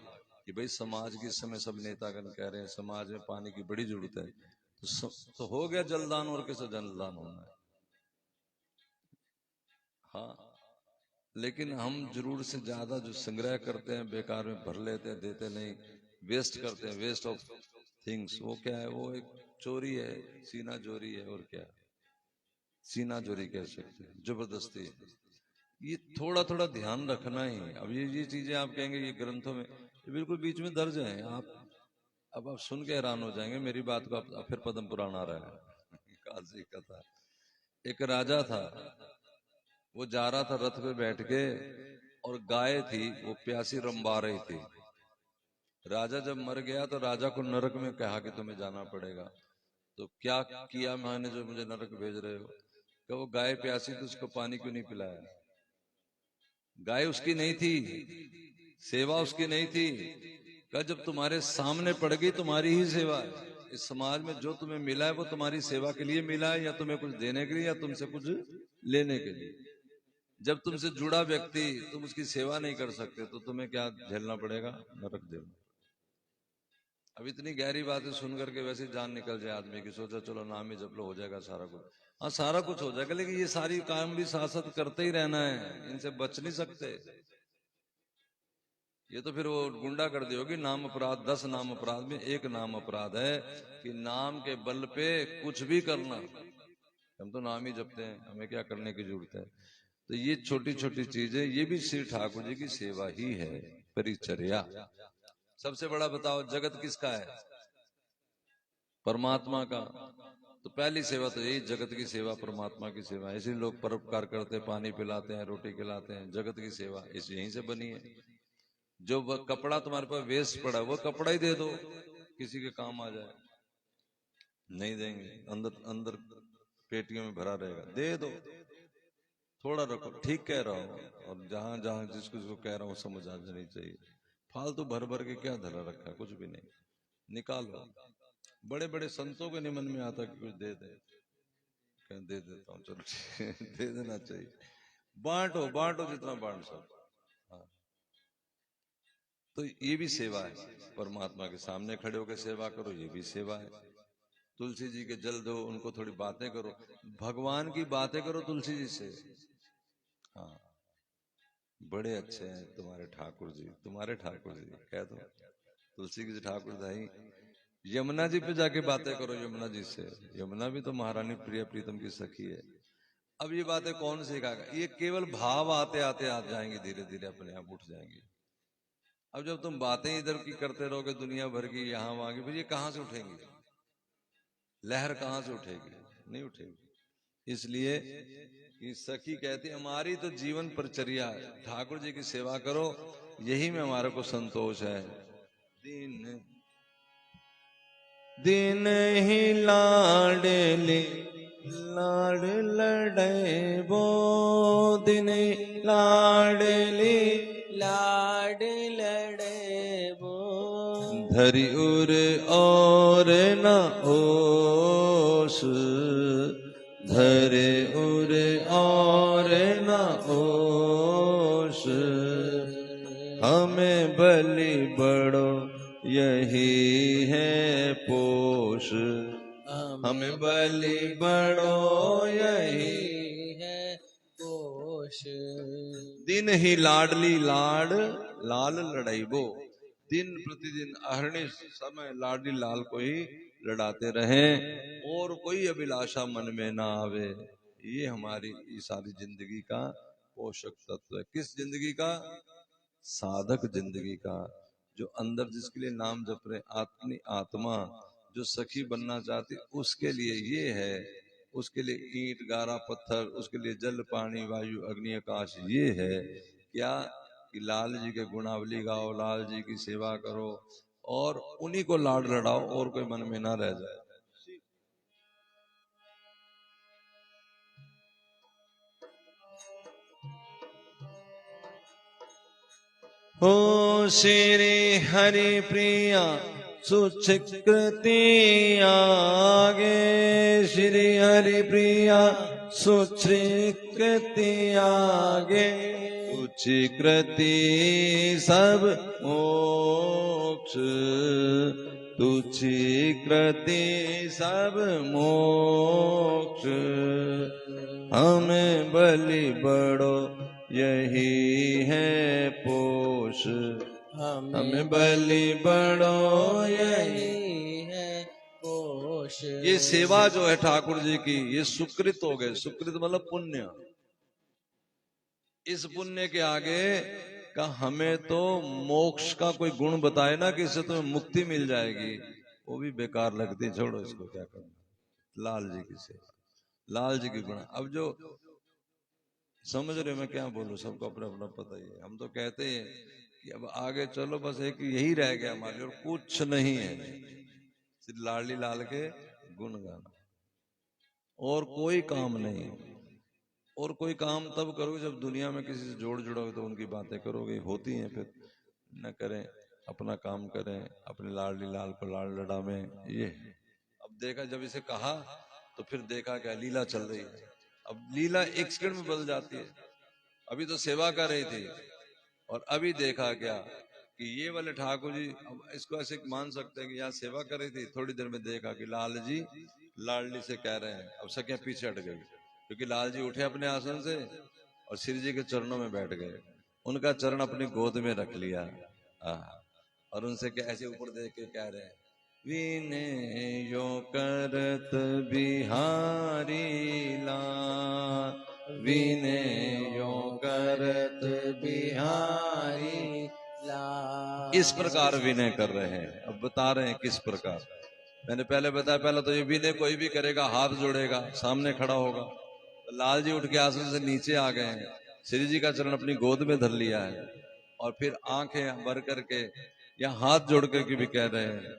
कि भाई समाज की, इस समय सब नेतागण कह रहे हैं समाज में पानी की बड़ी जरूरत है, तो हो गया जलदान, और किसे जलदान होना है। हाँ, लेकिन हम जरूर से ज्यादा जो संग्रह करते हैं बेकार में भर लेते हैं, देते नहीं, वेस्ट करते हैं, वेस्ट ऑफ थिंग्स। वो क्या है, वो एक चोरी है, सीना चोरी है, और क्या, सीना चोरी कह सकते हैं, जबरदस्ती। ये थोड़ा थोड़ा ध्यान रखना ही। अब ये चीजें आप कहेंगे ये ग्रंथों में, ये बिल्कुल बीच में दर्ज है। अब आप सुन के हैरान हो जाएंगे मेरी बात को। अब फिर पद्म पुराण आ रहा है काशी कथा। एक राजा था, वो जा रहा था रथ पे बैठ के, और गाय थी वो प्यासी रंबा रही थी। राजा जब मर गया तो राजा को नरक में कहा कि तुम्हें जाना पड़ेगा। तो क्या किया मैंने जो मुझे नरक भेज रहे हो? कि वो गाय प्यासी थी, उसको पानी क्यों नहीं पिलाया? गाय उसकी नहीं थी, सेवा उसकी नहीं थी। कहा जब तुम्हारे सामने पड़ गई तुम्हारी ही सेवा है, इस समाज में जो तुम्हें मिला है वो तुम्हारी सेवा के लिए मिला है, या तुम्हें कुछ देने के लिए, या तुमसे कुछ लेने के लिए। जब तुमसे जुड़ा व्यक्ति तुम उसकी सेवा नहीं कर सकते तो तुम्हें क्या झेलना पड़ेगा? नरक झेलना। अब इतनी गहरी बातें सुन करके वैसे ही जान निकल जाए आदमी की, सोचा चलो नाम ही जप लो हो जाएगा सारा कुछ। हाँ सारा कुछ हो जाएगा, लेकिन ये सारी काम भी साथ साथ करते ही रहना है, इनसे बच नहीं सकते। ये तो फिर वो गुंडागर्दी होगी। नाम अपराध, 10 नाम अपराध में एक नाम अपराध है कि नाम के बल पे कुछ भी करना। हम तो नाम ही जपते हैं, हमें क्या करने की जरूरत है? तो ये छोटी छोटी चीजें, ये भी श्री ठाकुर जी की सेवा ही है, परिचर्या। सबसे बड़ा बताओ जगत किसका है? परमात्मा का। तो पहली सेवा तो यही, जगत की सेवा, परमात्मा की सेवा। इसीलिए लोग परोपकार करते हैं, पानी पिलाते हैं, रोटी खिलाते हैं। जगत की सेवा इस यहीं से बनी है। जो वह कपड़ा तुम्हारे पास वेस्ट पड़ा, वो कपड़ा ही दे दो, किसी के काम आ जाए। नहीं देंगे, अंदर अंदर पेटियों में भरा रहेगा, दे दो, थोड़ा रखो। ठीक कह रहा हूँ, और जहां जहां जिसको जिसको कह रहा हूँ समझ आ जानी चाहिए। फालतू भर भर के क्या धरा रखा है? कुछ भी नहीं, निकालो। बड़े बड़े संतों के निमन में आता कि कुछ दे दे, कहीं दे देता हूँ, चलो दे देना चाहिए। बांटो बांटो जितना बांट सकते। हाँ, तो ये भी सेवा है। परमात्मा के सामने खड़े होकर सेवा करो, ये भी सेवा है। तुलसी जी के जल दो, उनको थोड़ी बातें करो, भगवान की बातें करो तुलसी जी से। हाँ, बड़े अच्छे हैं तुम्हारे ठाकुर जी, तुम्हारे ठाकुर जी कह दो। तुलसी जी ठाकुर दाई। यमुना जी पे जाके बातें करो, यमुना जी से। यमुना भी तो महारानी प्रिय प्रीतम की सखी है। अब ये बातें कौन सिखाएगा? ये केवल भाव आते आते आ जाएंगे, धीरे धीरे अपने आप उठ जाएंगे। अब जब तुम बातें इधर की करते रहोगे दुनिया भर की, यहाँ वहां की, फिर ये कहां से उठेंगी? लहर कहां से उठेगी? नहीं उठेगी। इसलिए ये सखी कहती हमारी तो जीवन परिचर्या है, ठाकुर जी की सेवा करो, यही में हमारे को संतोष है। दिन दिन ही लाडले लाड लड़बो, दिन लाडली लाड लड़े वो धरि उर और न ओस, धरे उर और न ओस। हमें बलि बड़ो यही है पोष, हमें बलि बड़ो यही है पोष। दिन ही लाडली लाड लाल लड़ाइबो। दिन प्रतिदिन अहर्निश समय लाडली लाल को ही लड़ाते रहें, और कोई अभिलाषा मन में ना आवे। ये हमारी ये सारी जिंदगी का पोषक तत्व है। किस जिंदगी का? साधक जिंदगी का। जो अंदर जिसके लिए नाम जप रहे, अपनी आत्मा जो सखी बनना चाहती, उसके लिए ये है। उसके लिए ईंट गारा पत्थर, उसके लिए जल पानी वायु अग्नि आकाश, ये है क्या? कि लाल जी के गुणावली गाओ, लाल जी की सेवा करो, और उन्हीं को लाड लड़ाओ, और कोई मन में ना रह जाए। ओ श्री हरि प्रिया सुचिकृति आगे, श्री हरि प्रिया सुचिकृति आगे। सुचिकृति सब मोक्ष, तुचिकृति सब मोक्ष। हमें बलि बड़ो यही है पोष, हमें बलि बड़ो यही है पोष। ये सेवा जो है ठाकुर जी की, ये सुकृत हो गए। सुकृत मतलब पुण्य। इस पुण्य के आगे का हमें तो मोक्ष का कोई गुण बताए ना कि इससे तुम्हें मुक्ति मिल जाएगी, वो भी बेकार लगती है, छोड़ो इसको, क्या करना। लाल जी की सेवा, लाल जी की गुण। अब जो समझ रहे मैं क्या बोलूं, सबको अपना अपना पता ही है। हम तो कहते हैं कि अब आगे चलो, बस एक यही रह गया हमारे, और कुछ नहीं है, सिर्फ लाडली लाल के गुण गाना, और कोई काम नहीं। और कोई काम तब करोगे जब दुनिया में किसी से जोड़ जुड़ोगे, तो उनकी बातें करोगे, होती हैं। फिर न करें, अपना काम करें, अपने लाडली लाल को लाड लड़ावें, ये देखा, जब इसे कहा तो फिर देखा क्या लीला चल रही है। अब लीला एक सेकंड में बदल जाती है। अभी तो सेवा कर रही थी और अभी देखा क्या कि ये वाले ठाकुर जी, अब इसको ऐसे मान सकते हैं कि यहाँ सेवा कर रही थी, थोड़ी देर में देखा कि लाल जी लाडली से कह रहे हैं। अब सखियां पीछे हट गई क्योंकि लाल जी उठे अपने आसन से और श्री जी के चरणों में बैठ गए, उनका चरण अपनी गोद में रख लिया। और उनसे क्या ऐसे ऊपर देख के कह रहे हैं, विने यो करत बिहारी लाल, विने यो करत बिहारी लाल। इस प्रकार विनय कर रहे हैं। अब बता रहे हैं किस प्रकार। मैंने पहले बताया, पहले तो ये विनय कोई भी करेगा, हाथ जोड़ेगा, सामने खड़ा होगा। तो लाल जी उठ के आसन से नीचे आ गए हैं, श्री जी का चरण अपनी गोद में धर लिया है और फिर आंखें भर करके या हाथ जोड़ करके भी कह रहे हैं,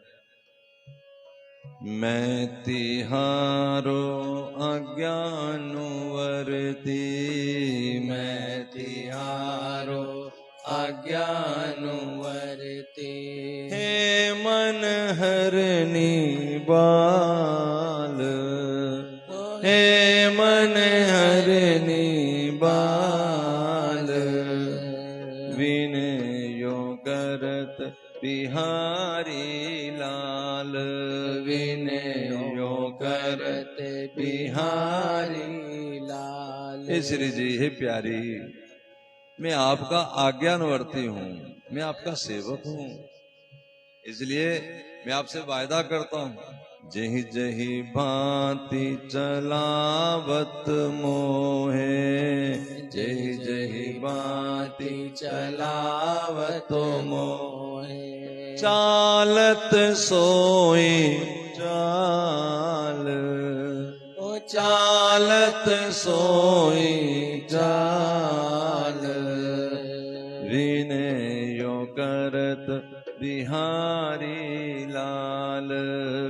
मैं तिहारो अज्ञानुवर्ती, मैं तिहारो अज्ञानुवर्ती। हे मन हरनी बाल, हे मन हरनी बाल, विनयो करत बिहारी लाल, विनयो करत बिहारी लाल। हे श्री जी, हे प्यारी, मैं आपका आज्ञानुवर्ती हूँ, मैं आपका सेवक हूँ, इसलिए मैं आपसे वायदा करता हूँ, जही जही भांति चलावत मोहे, जही जही भांति चलावत मोहे, चालत सोई चाल, ओ चालत सोई चाल, विनयो करत बिहारी लाल,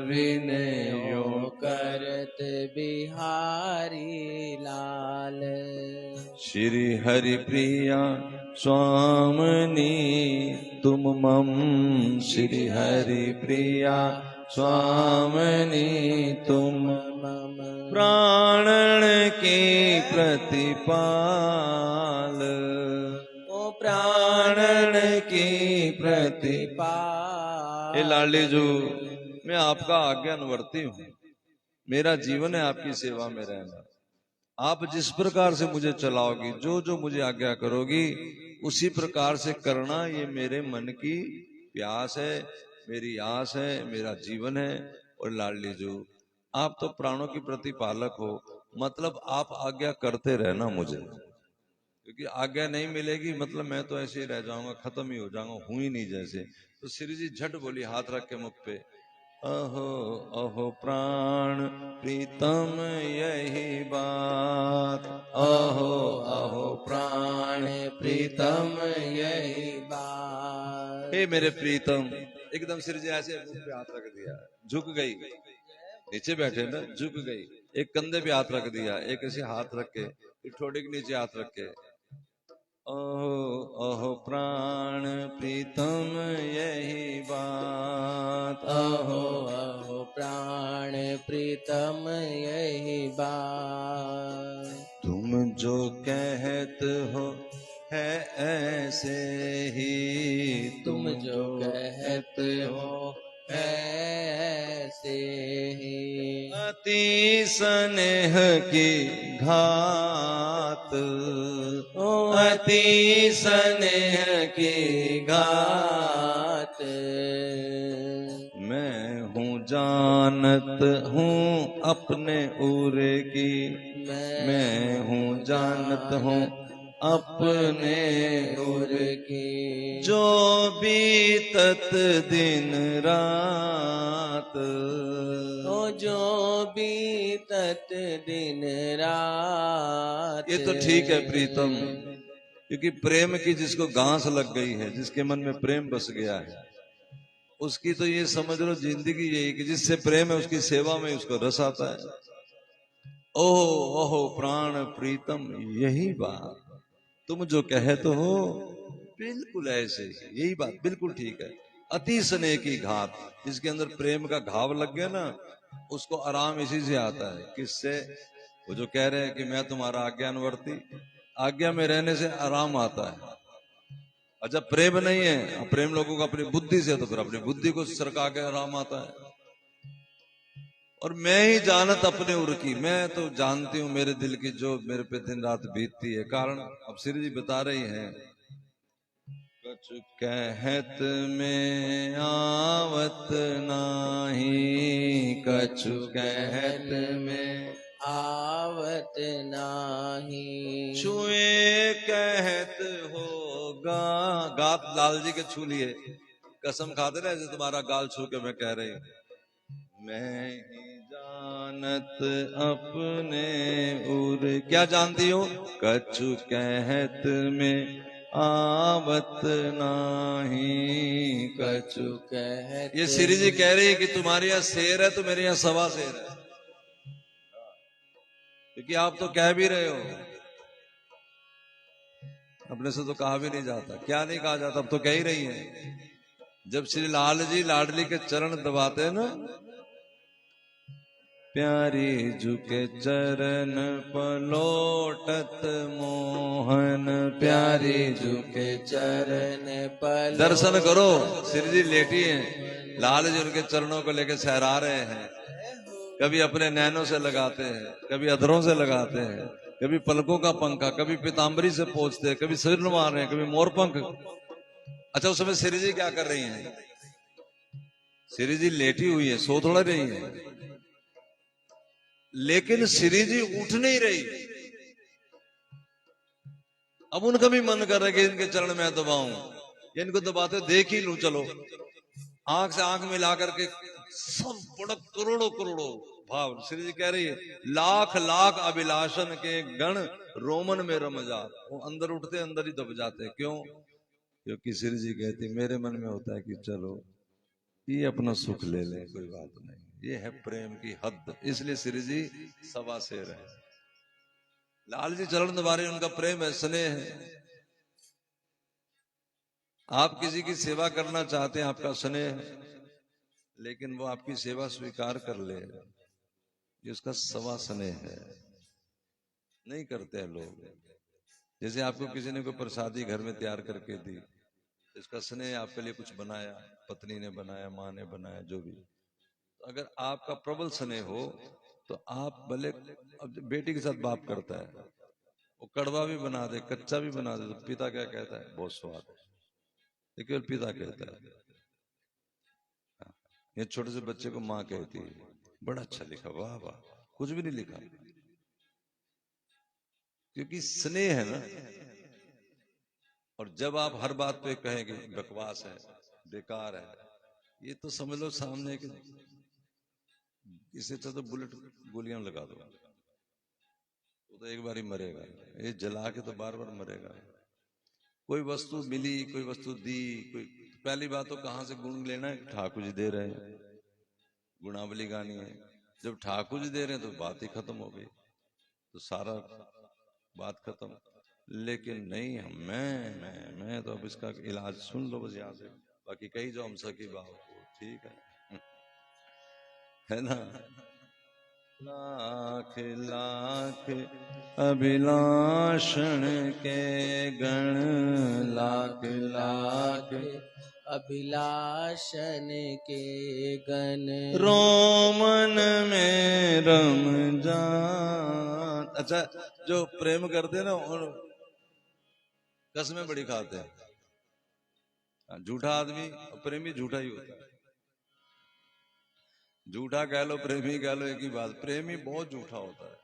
विनयो करत बिहारी लाल। श्री हरि प्रिया स्वामिनी तुम मम, श्री हरि प्रिया स्वामिनी तुम मम, प्राणन की प्रतिपाल, ओ प्राणन की प्रतिपाल। हे लाडली जो, मैं आपका आज्ञानुवर्ती हूँ, मेरा जीवन है आपकी सेवा में रहना। आप जिस प्रकार से मुझे चलाओगी, जो जो मुझे आज्ञा करोगी, उसी प्रकार से करना, ये मेरे मन की प्यास है, मेरी आस है, मेरा जीवन है। और लाडली जो, आप तो प्राणों की प्रतिपालक हो, मतलब आप आज्ञा करते रहना मुझे, क्योंकि आज्ञा नहीं मिलेगी मतलब मैं तो ऐसे ही रह जाऊंगा, खत्म ही हो जाऊंगा, हूं ही नहीं जैसे। तो श्री जी झट बोली हाथ रख के मुख पे, अहो अहो प्राण प्रीतम यही बात, अहो अहो प्राण प्रीतम यही बात। हे मेरे प्रीतम, एकदम श्री जी ऐसे मुख पे हाथ रख दिया, झुक गई, नीचे बैठे ना, झुक गई, एक कंधे पे हाथ रख दिया, एक ऐसे हाथ रख के, फिर ठोड़ी के नीचे हाथ रख के, अहो अहो प्राण प्रीतम यही बात, अहो अहो प्राण प्रीतम यही बात। तुम जो कहत हो है ऐसे ही, तुम जो कहत हो ऐसे ही, अति स्नेह की घात, ओ अति स्नेह की घात। मैं हूँ जानत हूँ अपने उरे की, मैं हूँ जानत हूँ अपने उर की, जो बीतत दिन रात, ओ जो बीतत दिन रात। ये तो ठीक है प्रीतम, क्योंकि प्रेम की जिसको गांस लग गई है, जिसके मन में प्रेम बस गया है, उसकी तो ये समझ लो जिंदगी यही कि जिससे प्रेम है उसकी सेवा में उसको रस आता है। ओहो ओहो प्राण प्रीतम यही बात, तुम जो कहे तो हो बिल्कुल ऐसे ही, यही बात बिल्कुल ठीक है। अति स्नेह की घात, जिसके अंदर प्रेम का घाव लग गया ना, उसको आराम इसी से आता है। किससे? वो जो कह रहे हैं कि मैं तुम्हारा आज्ञानुवर्ती, आज्ञा में रहने से आराम आता है। अच्छा प्रेम नहीं है, प्रेम लोगों को अपनी बुद्धि से, तो फिर अपनी बुद्धि को सरका के आराम आता है। और मैं ही जानत अपने उर की, मैं तो जानती हूं मेरे दिल की जो मेरे पे दिन रात बीतती है। कारण अब श्री जी बता रही हैं, कछु कहत में आवत नाही, कछु कहत में आवत नाही। छुए कहत होगा। गात लाल जी के छू लिए, कसम खाते ना जैसे तुम्हारा गाल छू के मैं कह रही हूं, मैं ही जानत अपने उर। क्या जानती हो? कछु कहत में आवत नाही, कछु कहत। ये श्री जी कह रही है कि तुम्हारे यहाँ शेर है तो मेरे यहाँ सवा शेर है। क्योंकि आप तो कह भी रहे हो, अपने से तो कहा भी नहीं जाता। क्या नहीं कहा जाता, अब तो कह ही रही है। जब श्री लाल जी लाडली के चरण दबाते हैं ना, प्यारी झुके चरण पलोटत मोहन, प्यारी झुके चरण पल। दर्शन करो। श्री जी लेटी हैं, लाल जी उनके चरणों को लेकर सहरा रहे हैं। कभी अपने नैनों से लगाते हैं, कभी अधरों से लगाते हैं, कभी पलकों का पंखा, कभी पीताम्बरी से पोंछते हैं, कभी सिर मार रहे हैं, कभी मोरपंख। अच्छा उस समय श्री जी क्या कर रही हैं? श्री जी लेटी हुई है, सो थोड़ा रही है, लेकिन श्री जी उठ नहीं रही। अब उनका भी मन कर रहा है कि इनके चरण में दबाऊं, इनको दबाते देख ही लूं। चलो आंख से आंख मिला करके सब बड़ा करोड़ों करोड़ों भाव। श्री जी कह रही है, लाख लाख अभिलाषण के गण रोमन में रम जात। वो अंदर उठते अंदर ही दब जाते। क्यों? क्योंकि श्री जी कहती मेरे मन में होता है कि चलो ये अपना सुख ले ले, कोई बात नहीं। ये है प्रेम की हद, इसलिए श्री जी सवा शेर है। लाल जी चरण दबारे, उनका प्रेम है, स्नेह है। आप किसी की सेवा करना चाहते हैं, आपका स्नेह है, लेकिन वो आपकी सेवा स्वीकार कर ले, ये उसका सवा स्नेह है। नहीं करते हैं लोग। जैसे आपको किसी ने कोई प्रसादी घर में तैयार करके दी, इसका स्नेह आपके लिए कुछ बनाया, पत्नी ने बनाया, माँ ने बनाया, जो भी। तो अगर आपका प्रबल स्नेह हो तो आप भले, अब बेटी के साथ बाप करता है, वो कड़वा भी बना दे, कच्चा भी बना दे, तो पिता क्या कहता है? बहुत स्वाद है। ये केवल पिता कहता है। ये छोटे से बच्चे को माँ कहती है, बड़ा अच्छा लिखा, वाह वाह, कुछ भी नहीं लिखा, क्योंकि स्नेह है ना। और जब आप हर बात पे कहेंगे बकवास है, बेकार है, ये तो समझ लो सामने के, इससे अच्छा तो बुलेट गोलियां लगा दो, वो तो एक बार ही मरेगा। ये जला के तो बार बार मरेगा। कोई वस्तु मिली, कोई वस्तु दी, कोई, पहली बात तो कहां से गुण लेना है? ठाकुर जी दे रहे हैं, गुणावली गानी है। जब ठाकुर जी दे रहे हैं तो बात ही खत्म हो गई, तो सारा बात खत्म। लेकिन नहीं, हम मैं तो अब इसका इलाज सुन लो बस यहाँ से, बाकी कहीं जो हम सकी बात को, ठीक है ना। लाख लाख अभिलाषण के गण, लाख लाख अभिलाषण के गण रोमन में रम जात। अच्छा जो प्रेम करते हैं ना, और कसमें बड़ी खाते हैं। झूठा आदमी, प्रेमी झूठा ही होता है। झूठा कह लो, प्रेमी कह लो, एक ही बात। प्रेमी बहुत झूठा होता है,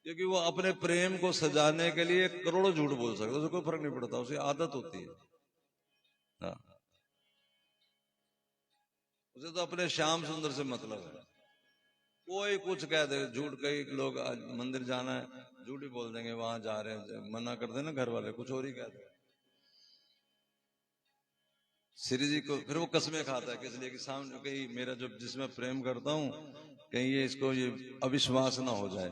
क्योंकि वो अपने प्रेम को सजाने के लिए करोड़ों झूठ बोल सकता है, उसे कोई फर्क नहीं पड़ता, उसे आदत होती है। हाँ, उसे तो अपने श्याम सुंदर से मतलब है। कोई कुछ कह दे झूठ। कई लोग आज मंदिर जाना है, झूठ ही बोल देंगे, वहां जा रहे हैं, मना कर देना घर वाले, कुछ और ही कह दे। श्री जी को फिर वो कसमें खाता है, किस लिए? कि सामने कहीं मेरा जो जिसमें प्रेम करता हूं, कहीं ये इसको ये अविश्वास ना हो जाए।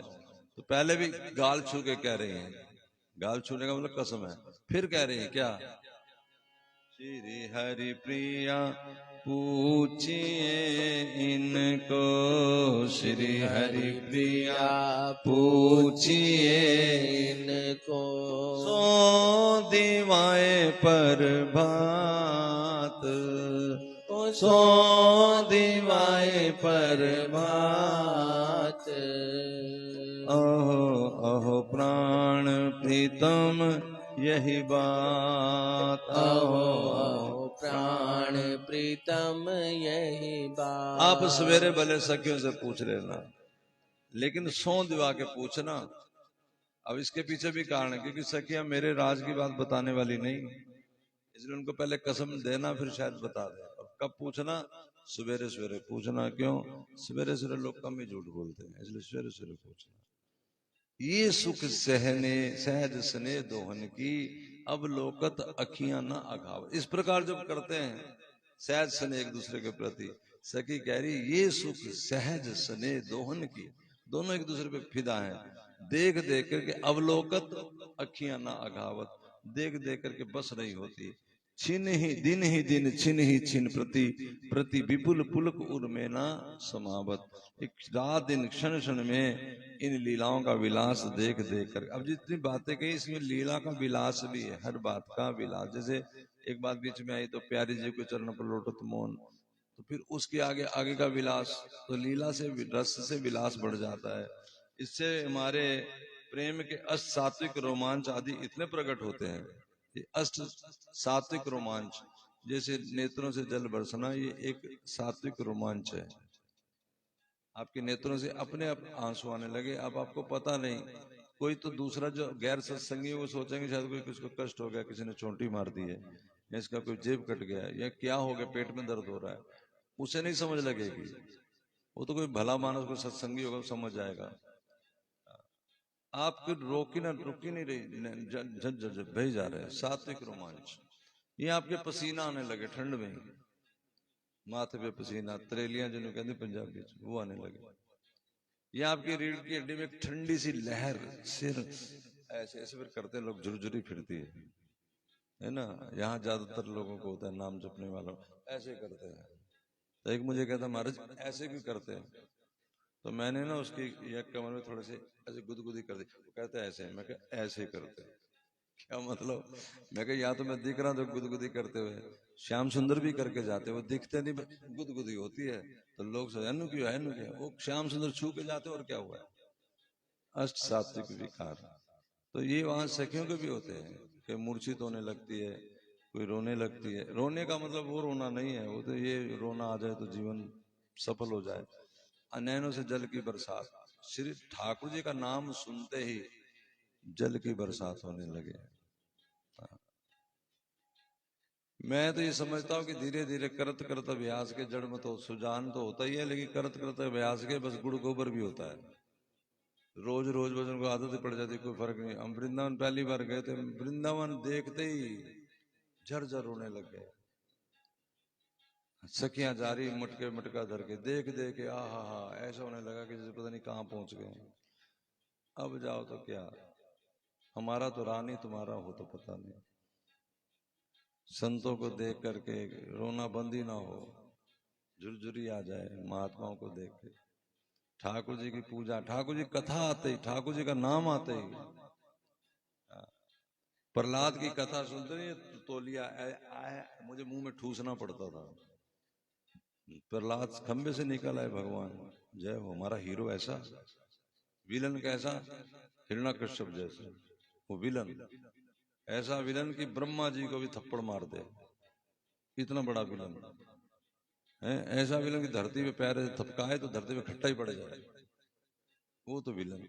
तो पहले भी गाल छू के कह रही हैं, गाल छूने का मतलब कसम है। फिर कह रही है क्या? श्री हरि प्रिया पूछिए इनको श्री हरि प्रिया पूछिए पूछिए इनको सो दिवाए पर भात सो दिवाए पर भात अहो अहो प्राण प्रीतम यही बात अहो अहो प्राण प्रीतम यही बात। आप सवेरे भले सखियों से पूछ लेना, लेकिन सौ दिवा के पूछना। अब इसके पीछे भी कारण है, क्योंकि सखियां मेरे राज की बात बताने वाली नहीं, इसलिए उनको पहले कसम देना फिर शायद बता दे। अब कब पूछना? सवेरे सवेरे पूछना। क्यों? सवेरे सवेरे लोग कम ही झूठ बोलते हैं, इसलिए सवेरे सवेरे पूछना। ये सुख सहने सहज स्नेह दोहन की, अब लोकत अखियां न अघाव। इस प्रकार जब करते हैं सहज स्नेह एक दूसरे के प्रति, सखी कह रही ये सुख सहज स्नेह दोहन की, दोनों एक दूसरे पे फिदा हैं। देख देख करके अवलोकत अखियां ना अघावत, देख देख करके बस नहीं होती। छिन ही दिन छिन ही छिन प्रति प्रति विपुल पुलक उर्मे ना समावत। एक रात दिन क्षण क्षण में इन लीलाओं का विलास देख देख कर। अब जितनी बातें कही इसमें लीला का विलास भी है, हर बात का विलास। जैसे एक बात बीच में आई तो प्यारी जी के चरण पर लोटत मौन, तो फिर उसके आगे आगे का विलास, तो लीला से रस से विलास बढ़ जाता है। इससे हमारे प्रेम के अष्ट सात्विक रोमांच आदि इतने प्रकट होते हैं। ये अष्ट सात्विक रोमांच, जैसे नेत्रों से जल बरसना, ये एक सात्विक रोमांच है। आपके नेत्रों से अपने आप आंसू आने लगे, अब आपको पता नहीं। कोई तो दूसरा जो गैर सत्संगी वो सोचेंगे शायद कोई किसको कष्ट हो गया, किसी ने चोंटी मार दी है, या इसका कोई जेब कट गया है, या क्या हो गया, पेट में दर्द हो रहा है, उसे नहीं समझ लगेगी। वो तो कोई भला मानस कोई सत्संगी होगा समझ जाएगा। आपको रोकी नहीं रही, झ बह जा रहे हैं सात्विक रोमांच। ये आपके पसीना आने लगे ठंड में, माथे पे पसीना, त्रेलियां जिन्हें कहते हैं पंजाबी, वो आने लगे। ये आपकी रीढ़ की हड्डी में एक ठंडी सी लहर, सिर ऐसे ऐसे फिर करते लोग, झुरझुरी फिरती है ना। यहाँ ज्यादातर लोगों को होता है नाम जपने वालों, ऐसे करते हैं। तो एक मुझे कहता महाराज ऐसे क्यों करते हैं? तो मैंने ना उसकी एक कमर में थोड़े से ऐसे गुदगुदी कर दी। वो कहते हैं ऐसे, मैं कहा ऐसे करते हैं। क्या मतलब? मैं कहा या तो मैं दिख रहा हूं तो गुदगुदी करते हुए, श्याम सुंदर भी करके जाते, वो दिखते नहीं, गुदगुदी होती है तो लोग सोचे अनु क्यों है, वो श्याम सुंदर छू के जाते और क्या हुआ है। अष्ट सात्विक विकार। तो ये वहां सखियों के भी होते हैं कि मूर्छित होने लगती है, कोई रोने लगती है। रोने का मतलब वो रोना नहीं है, वो तो ये रोना आ जाए तो जीवन सफल हो जाए। अनैनों से जल की बरसात, श्री ठाकुर जी का नाम सुनते ही जल की बरसात होने लगे। मैं तो ये समझता हूँ कि धीरे धीरे करत करत अभ्यास के जड़ में तो सुजान तो होता ही है, लेकिन करत करत अभ्यास के बस गुड़ गोबर भी होता है। रोज रोज भजन को आदत पड़ जाती, कोई फर्क नहीं। हम वृंदावन पहली बार गए थे, वृंदावन देखते ही झरझर रोने लग गए। सखियां जा रही मटके मटका धर के, देख देख के हा, ऐसा होने लगा कि जैसे पता नहीं कहाँ पहुंच गए। अब जाओ तो क्या, हमारा तो रानी, तुम्हारा हो तो पता नहीं। संतों को देख करके रोना बंद ही ना हो, झुरझुरी आ जाए महात्माओं को देख के। ठाकुर जी की पूजा, ठाकुर जी कथा आते ही, ठाकुर जी का नाम आते ही, प्रहलाद की कथा सुनते नहीं तोलिया मुझे मुंह में ठूसना पड़ता था। प्रहलाद खंबे से निकल आए, भगवान जय हो। हमारा हीरो ऐसा, विलन कैसा, हिरण्यकश्यप जैसा वो विलन, ऐसा विलन कि ब्रह्मा जी को भी थप्पड़ मार दे, इतना बड़ा विलन है। ऐसा विलन की धरती पे पैर थपकाए तो धरती पे खट्टा ही पड़ जाए, वो तो विलन।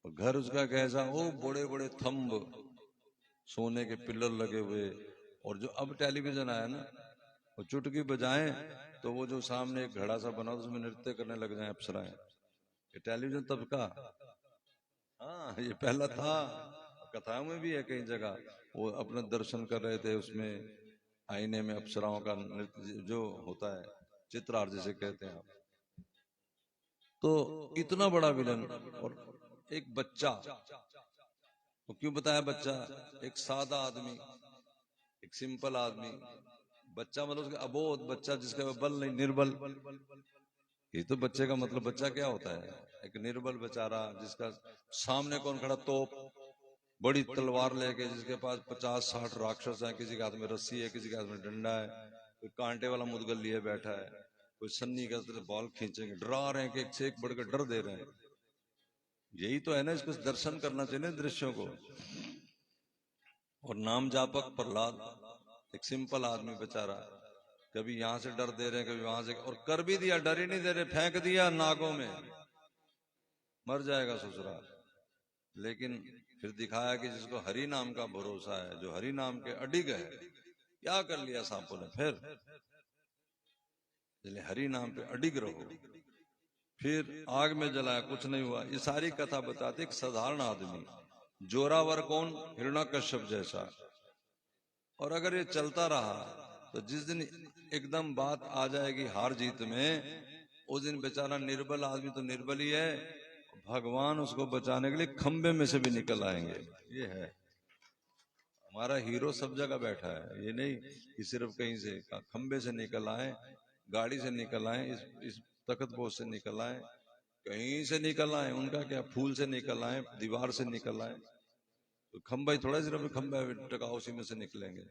और घर उसका कैसा, वो बड़े बड़े थंब, सोने के पिलर लगे हुए। और जो अब टेलीविजन आया ना, वो चुटकी बजाएं तो वो जो सामने एक घड़ा सा बना उसमें नृत्य करने लग जाए अप्सराएं। ये टेलीविजन तब का, हाँ ये पहला था। कथाओं में भी है कई जगह, वो अपने दर्शन कर रहे थे उसमें आईने में, अप्सराओं का नृत्य जो होता है, चित्रार्थ जिसे कहते हैं आप। तो इतना बड़ा विलन, और एक बच्चा, वो क्यों बताया बच्चा, एक सादा आदमी, एक सिंपल आदमी, बच्चा मतलब उसका अबोध बच्चा, जिसका बल नहीं, निर्बल। ये तो बच्चे का मतलब बच्चा क्या होता है? एक निर्बल बेचारा, जिसका सामने कौन खड़ा, तोप, बड़ी तलवार लेके, जिसके पास 50-60 राक्षस हैं, किसी के हाथ में रस्सी है, किसी के हाथ में डंडा है, कोई कांटे वाला मुदगल लिए बैठा है, कोई सन्नी का बॉल खींचेंगे, डरा रहे हैं कि एक से एक बढ़कर डर दे रहे हैं। यही तो है ना, इसको दर्शन करना चाहिए ना दृश्यों को। और नाम जापक प्रहलाद, एक सिंपल आदमी बेचारा, कभी यहां से डर दे रहे हैं, कभी वहां से, और कर भी दिया, डर ही नहीं दे रहे, फेंक दिया नागों में, मर जाएगा ससुरा। लेकिन फिर दिखाया कि जिसको हरि नाम का भरोसा है, जो हरि नाम के अडिग है, क्या कर लिया सांपों ने फिर? इसलिए हरि नाम पे अडिग रहो। फिर आग में जलाया, कुछ नहीं हुआ। ये सारी कथा बताते एक साधारण आदमी, जोरावर कौन, हिरण्यकश्यप जैसा। और अगर ये चलता रहा तो जिस दिन एकदम बात आ जाएगी हार जीत में, उस दिन बेचारा निर्बल आदमी तो निर्बल ही है, भगवान उसको बचाने के लिए खंबे में से भी निकल आएंगे। ये है हमारा हीरो, सब जगह बैठा है। ये नहीं कि सिर्फ कहीं से, खंबे से निकल आए, गाड़ी से निकल आए, इस तख्त पोष से निकल आए, कहीं से निकल आए, उनका क्या, फूल से निकल आए, दीवार से निकल आए, तो खंबा ही थोड़ा, सिर्फ खंबा टका उसी में से निकलेंगे।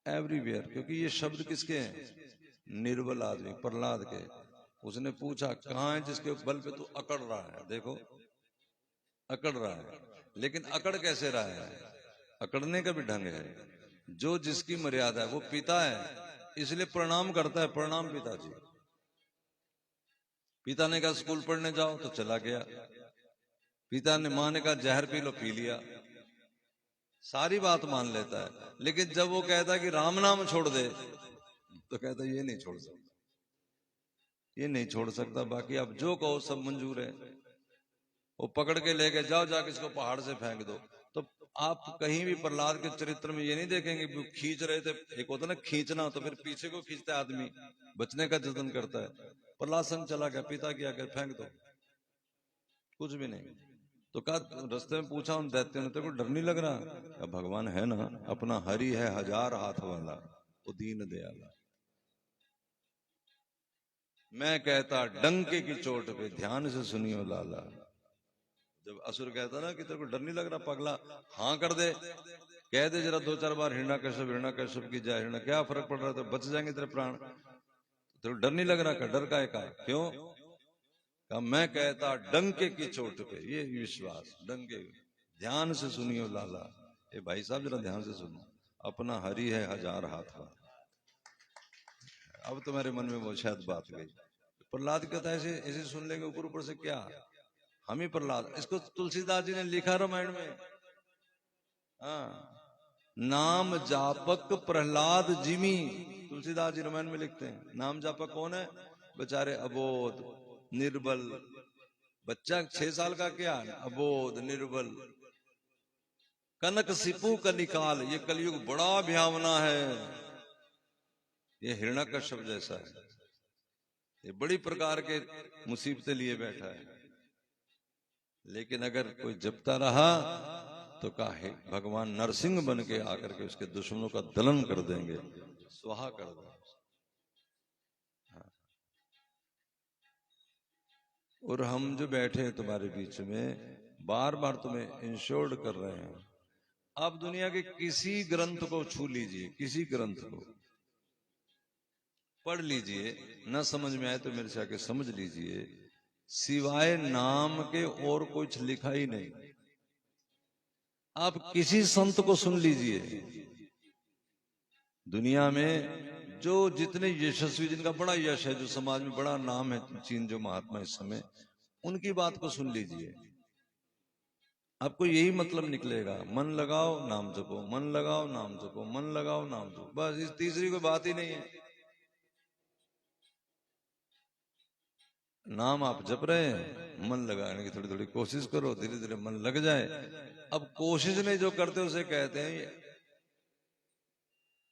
एवरीवेयर, क्योंकि ये शब्द किसके हैं? निर्बल आदमी, प्रहलाद के। उसने पूछा कहां है जिसके बल पे तू अकड़ रहा है? देखो अकड़ रहा है, लेकिन अकड़ कैसे रहा है? अकड़ने का भी ढंग है। जो जिसकी मर्यादा है, वो पिता है, इसलिए प्रणाम करता है, प्रणाम पिताजी। पिता ने कहा स्कूल पढ़ने जाओ, तो चला गया। पिता ने, मां ने कहा जहर पी लो, पी लिया, सारी बात मान लेता है। लेकिन जब वो कहता है कि राम नाम छोड़ दे, तो कहता है ये नहीं छोड़ सकता, ये नहीं छोड़ सकता, बाकी आप जो कहो सब मंजूर है। वो पकड़ के लेके जाओ, जाके इसको पहाड़ से फेंक दो। तो आप कहीं भी प्रहलाद के चरित्र में ये नहीं देखेंगे वो खींच रहे थे। एक होता ना खींचना, तो फिर पीछे को खींचता है आदमी, बचने का जतन करता है। प्रहलाद संग चला गया, पिता क्या कर, फेंक दो, कुछ भी नहीं। तो कहा, रास्ते में पूछा उन दैत्यों ने, तेरे को डर नहीं लग रहा? कहा, भगवान है ना, अपना हरि है 1000 हाथ वाला, वो दीन दयाला। मैं कहता डंके की चोट पे ध्यान से सुनियो लाला। जब असुर कहता ना कि तेरे को डर नहीं लग रहा पगला, हाँ कर दे, कह दे जरा 2-4 बार हिरण्यकश्यप की जय, हिरण्य, क्या फर्क पड़ रहा है, तो बच जाएंगे तेरे प्राण। तेरे को डर नहीं लग रहा? का डर का क्यों? का मैं कहता डंके की चोट पे, ये विश्वास, डंके, ध्यान से सुनियो लाला। ए भाई साहब जरा ध्यान से सुनो, अपना हरि है 1000 हाथ वाला। अब तुम्हारे मन में वो शायद बात गई। प्रहलाद कहता है ऐसे ऐसे सुन लेंगे ऊपर ऊपर से, क्या हम ही प्रहलाद? इसको तुलसीदास जी ने लिखा रामायण में, हाँ, नाम जापक प्रहलाद जिमी, तुलसीदास जी रामायण में लिखते हैं। नाम जापक कौन है? बेचारे अबोध निर्बल बच्चा, 6 साल का, क्या अबोध निर्बल। कनक सिपू कलिकाल, ये कलयुग बड़ा भयावना है, ये हिरण्यकश्यप जैसा है, ये बड़ी प्रकार के मुसीबतें लिए बैठा है। लेकिन अगर कोई जपता रहा तो काहे भगवान नरसिंह बन के आकर के उसके दुश्मनों का दलन कर देंगे, स्वाहा कर देंगे। हाँ। और हम जो बैठे हैं तुम्हारे बीच में, बार बार तुम्हें इंश्योर्ड कर रहे हैं। आप दुनिया के किसी ग्रंथ को छू लीजिए, किसी ग्रंथ को पढ़ लीजिए, न समझ में आए तो मेरे से आके समझ लीजिए, सिवाय नाम के और कुछ लिखा ही नहीं। आप किसी संत को सुन लीजिए, दुनिया में जो जितने यशस्वी, जिनका बड़ा यश है, जो समाज में बड़ा नाम है, चीन जो महात्मा इस समय, उनकी बात को सुन लीजिए, आपको यही मतलब निकलेगा, मन लगाओ नाम जपो, मन लगाओ नाम जपो, मन लगाओ नाम जपो, बस, इस तीसरी कोई बात ही नहीं है। नाम आप जप रहे हैं, मन लगाने की थोड़ी थोड़ी कोशिश करो, धीरे धीरे मन लग जाए। अब कोशिश नहीं जो करते उसे कहते हैं,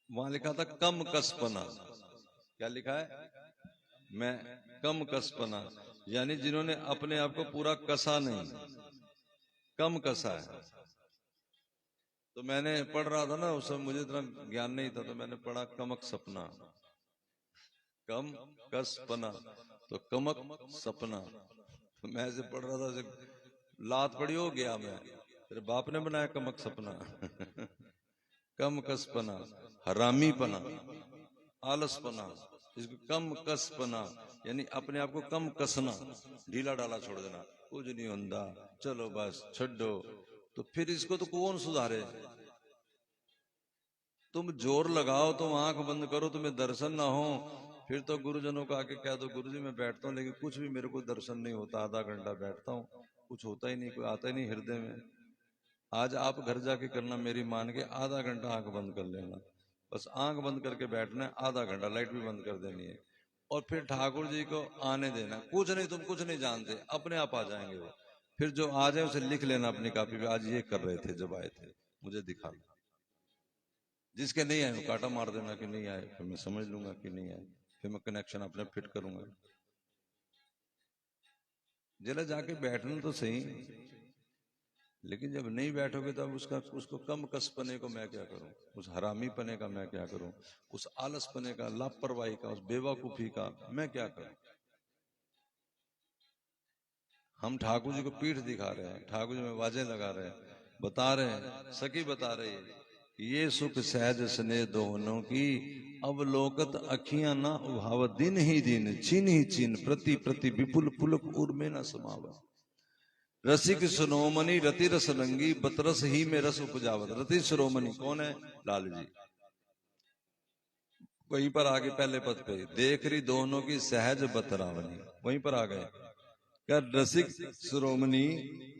वहां लिखा था कम कसपना, क्या लिखा है? मैं कम कसपना, यानी जिन्होंने अपने आप को पूरा कसा नहीं, कम कसा है। तो मैंने पढ़ रहा था ना उस समय, मुझे इतना ज्ञान नहीं था, तो मैंने पढ़ा कमक सपना, कम कसपना, तो कमक सपना। तो मैं ऐसे पढ़ रहा था, ऐसे लात पड़ी हो गया मैं, तेरे बाप ने बनाया कमक सपना। कम कसपना, हरामीपना, आलसपना, इसको कम कसपना, यानी अपने आप को कम कसना, ढीला डाला छोड़ देना, कुछ नहीं होता, चलो बस छड्डो। तो फिर इसको तो कौन सुधारे? तुम जोर लगाओ, तुम आंख बंद करो, तुम्हें दर्शन ना हो, फिर तो गुरुजनों को आके कह दो गुरुजी मैं बैठता हूँ, लेकिन कुछ भी मेरे को दर्शन नहीं होता, आधा घंटा बैठता हूँ, कुछ होता ही नहीं, कोई आता ही नहीं हृदय में। आज आप घर जाके करना, मेरी मान के, आधा घंटा आंख बंद कर लेना, बस आंख बंद करके बैठना है आधा घंटा, लाइट भी बंद कर देनी है, और फिर ठाकुर जी को आने देना। कुछ नहीं, तुम कुछ नहीं जानते, अपने आप आ जाएंगे वो। फिर जो आ जाए उसे लिख लेना अपनी कॉपी पे, आज ये कर रहे थे जब आए थे, मुझे दिखाना। जिसके नहीं आए काटा मार देना कि नहीं आए, फिर मैं समझ लूंगा कि नहीं आए, फिर मैं कनेक्शन अपने फिट करूंगा। जरा जाके बैठना तो सही, लेकिन जब नहीं बैठोगे तब उसको कम कसपने को मैं क्या करूं, उस हरामी पने का मैं क्या करूं, उस आलस पने का, लापरवाही का, उस बेवकूफी का मैं क्या करूं? हम ठाकुर जी को पीठ दिखा रहे हैं, ठाकुर जी में वाजे लगा रहे हैं, बता रहे हैं, सखी बता रही है, ये सुख सहज स्नेह दोनों की, अवलोकत अखियां ना उभाव, दिन ही दिन चीन ही चीन, प्रति प्रति विपुल पुलक उर्मे न समावत। रसिक शिरोमणि रति रस रंगी, बतरस ही में रस उपजावत। रति शिरोमणि कौन है? लाल जी। वहीं पर आगे पहले पद पे, देख रही दोनों की सहज बतरावनी, वहीं पर आ गए क्या? रसिक शिरोमणि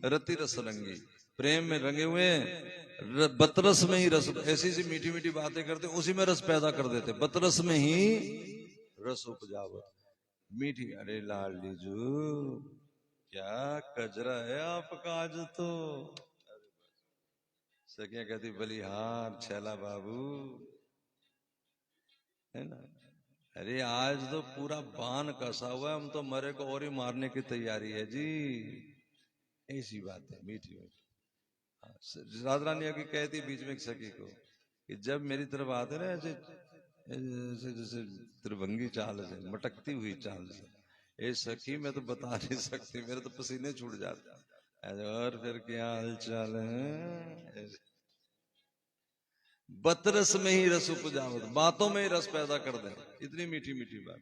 रति रस रंगी, प्रेम में रंगे हुए, बतरस में ही रस, ऐसी सी मीठी मीठी बातें करते, उसी में रस पैदा कर देते, बतरस में ही रस उपजावत। मीठी, अरे लाल लीजू क्या कजरा है आपका आज तो। सखियां कहती बलिहार छैला बाबू, है ना? अरे आज तो पूरा बाण कसा हुआ है, हम तो मरे को और ही मारने की तैयारी है जी। ऐसी बात है मीठी मीठी। राधा रानी की कहती बीच में एक सखी को कि जब मेरी तरफ आते ना ऐसे जैसे जैसे त्रिभंगी चाल से, मटकती हुई चाल से, ए सखी मैं तो बता नहीं सकती, मेरे तो पसीने छूट जाते हैं। और फिर क्या हाल चाल है? बतरस में ही रस उपजावत, बातों में ही रस पैदा कर दे, इतनी मीठी मीठी बात।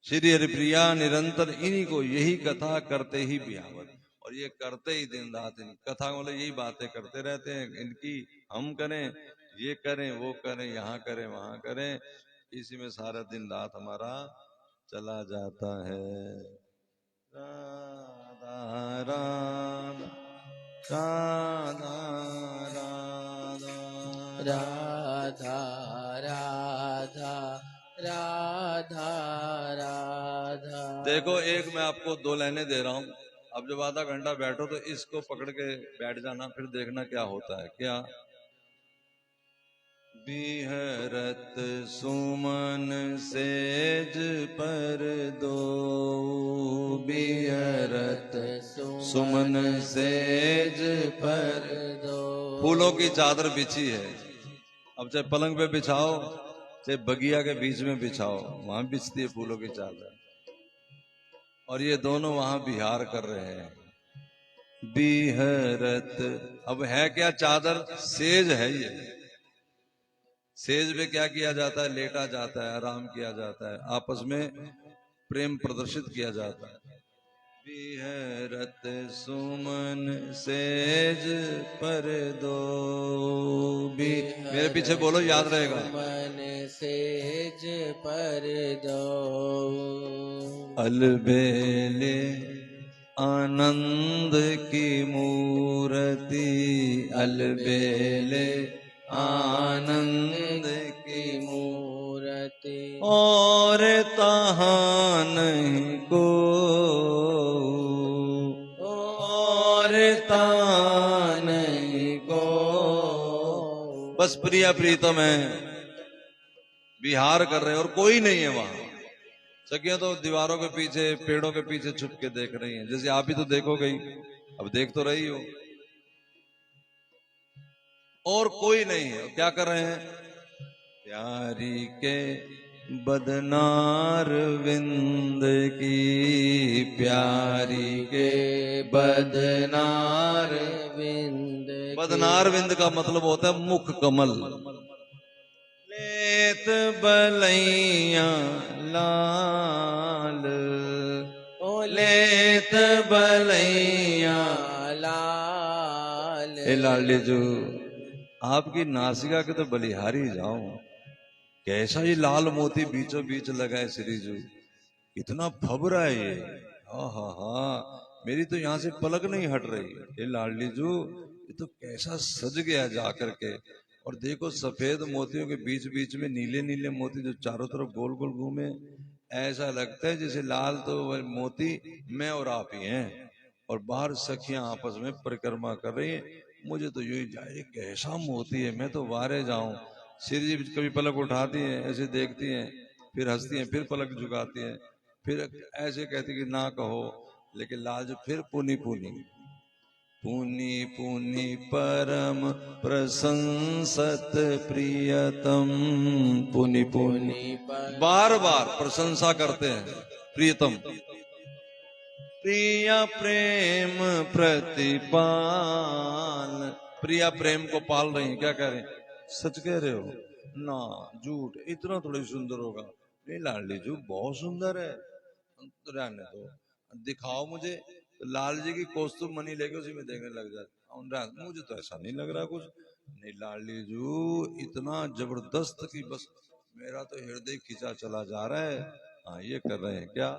श्री हरिप्रिया निरंतर इन्हीं को यही कथा करते ही बिहावत, और ये करते ही दिन रात इन कथा वाले यही बातें करते रहते हैं इनकी। हम करें, ये करें, वो करें, यहाँ करें, वहां करें, इसी में सारा दिन रात हमारा चला जाता है। राधा राधा राधा राधा राधा राधा राधा राधा। देखो एक मैं आपको दो लाइनें दे रहा हूं, अब जब आधा घंटा बैठो तो इसको पकड़ के बैठ जाना, फिर देखना क्या होता है। क्या? बिहरत सुमन सेज पर दो, बिहरत सुमन सेज पर दो। फूलों की चादर बिछी है, अब चाहे पलंग पे बिछाओ, चाहे बगिया के बीच में बिछाओ, वहां बिछती है फूलों की चादर, और ये दोनों वहां बिहार कर रहे हैं। बिहरत, अब है क्या? चादर सेज है ये, सेज पे क्या किया जाता है? लेटा जाता है, आराम किया जाता है, आपस में प्रेम प्रदर्शित किया जाता है। बिहरत सुमन सेज पर दो, मेरे पीछे बोलो, याद रहेगा। मन सेज पर दो, अलबेले आनंद की मूर्ति, अलबेले आनंद की मूर्ति, और तहाँ नहीं को, और तहाँ नहीं को, बस प्रिया प्रीतम है, विहार कर रहे हैं और कोई नहीं है वहां। सखियां तो दीवारों के पीछे, पेड़ों के पीछे छुप के देख रही हैं, जैसे आप भी तो देखो गई, अब देख तो रही हो। और कोई नहीं है। क्या कर रहे हैं? प्यारी के बदनार विंद की, प्यारी के बदनार विंद बदनार विंद का मतलब होता है मुख कमल। लेत बलैया लाल, ओ लेत बलैया लाल। ए लाडली जो आपकी नासिका के तो बलिहारी जाऊं, कैसा ये लाल मोती बीचों बीच लगा है श्री जी, इतना फब रहा है ये। हाँ हाँ हाँ, मेरी तो यहाँ से पलक नहीं हट रही। ये लाडली जो ये तो कैसा सज गया जा करके। और देखो सफेद मोतियों के बीच बीच में नीले नीले मोती जो चारों तरफ गोल गोल घूमे, ऐसा लगता है जैसे लाल तो वह मोती मैं और आप ही हैं, और बाहर सखियां आपस में परिक्रमा कर रही हैं। मुझे तो यूं ही जाए कैसा मोती है, मैं तो वारे जाऊं। श्री जी कभी पलक उठाती हैं, ऐसे देखती हैं, फिर हंसती हैं, फिर पलक झुकाती हैं, फिर ऐसे कहती कि ना कहो। लेकिन लाल फिर पुनी पुनी पुनी पुनी परम प्रशंसत प्रियतम, पुनि पुनि बार बार प्रशंसा करते हैं प्रियतम। प्रिया प्रेम प्रतिपाल, प्रिया प्रेम को पाल रही हैं। क्या कह रहे हैं? सच कह रहे हो ना, झूठ, इतना थोड़ी सुंदर होगा। नहीं लाडली जी बहुत सुंदर है, रहने दो, दिखाओ मुझे। तो लाल जी की कौस्तुभ मणि लेके उसी में देखने लग जाते। मुझे तो ऐसा नहीं लग रहा कुछ। नहीं लाडली जू इतना जबरदस्त कि बस मेरा तो हृदय खिंचा चला जा रहा है। हाँ ये कर रहे हैं क्या?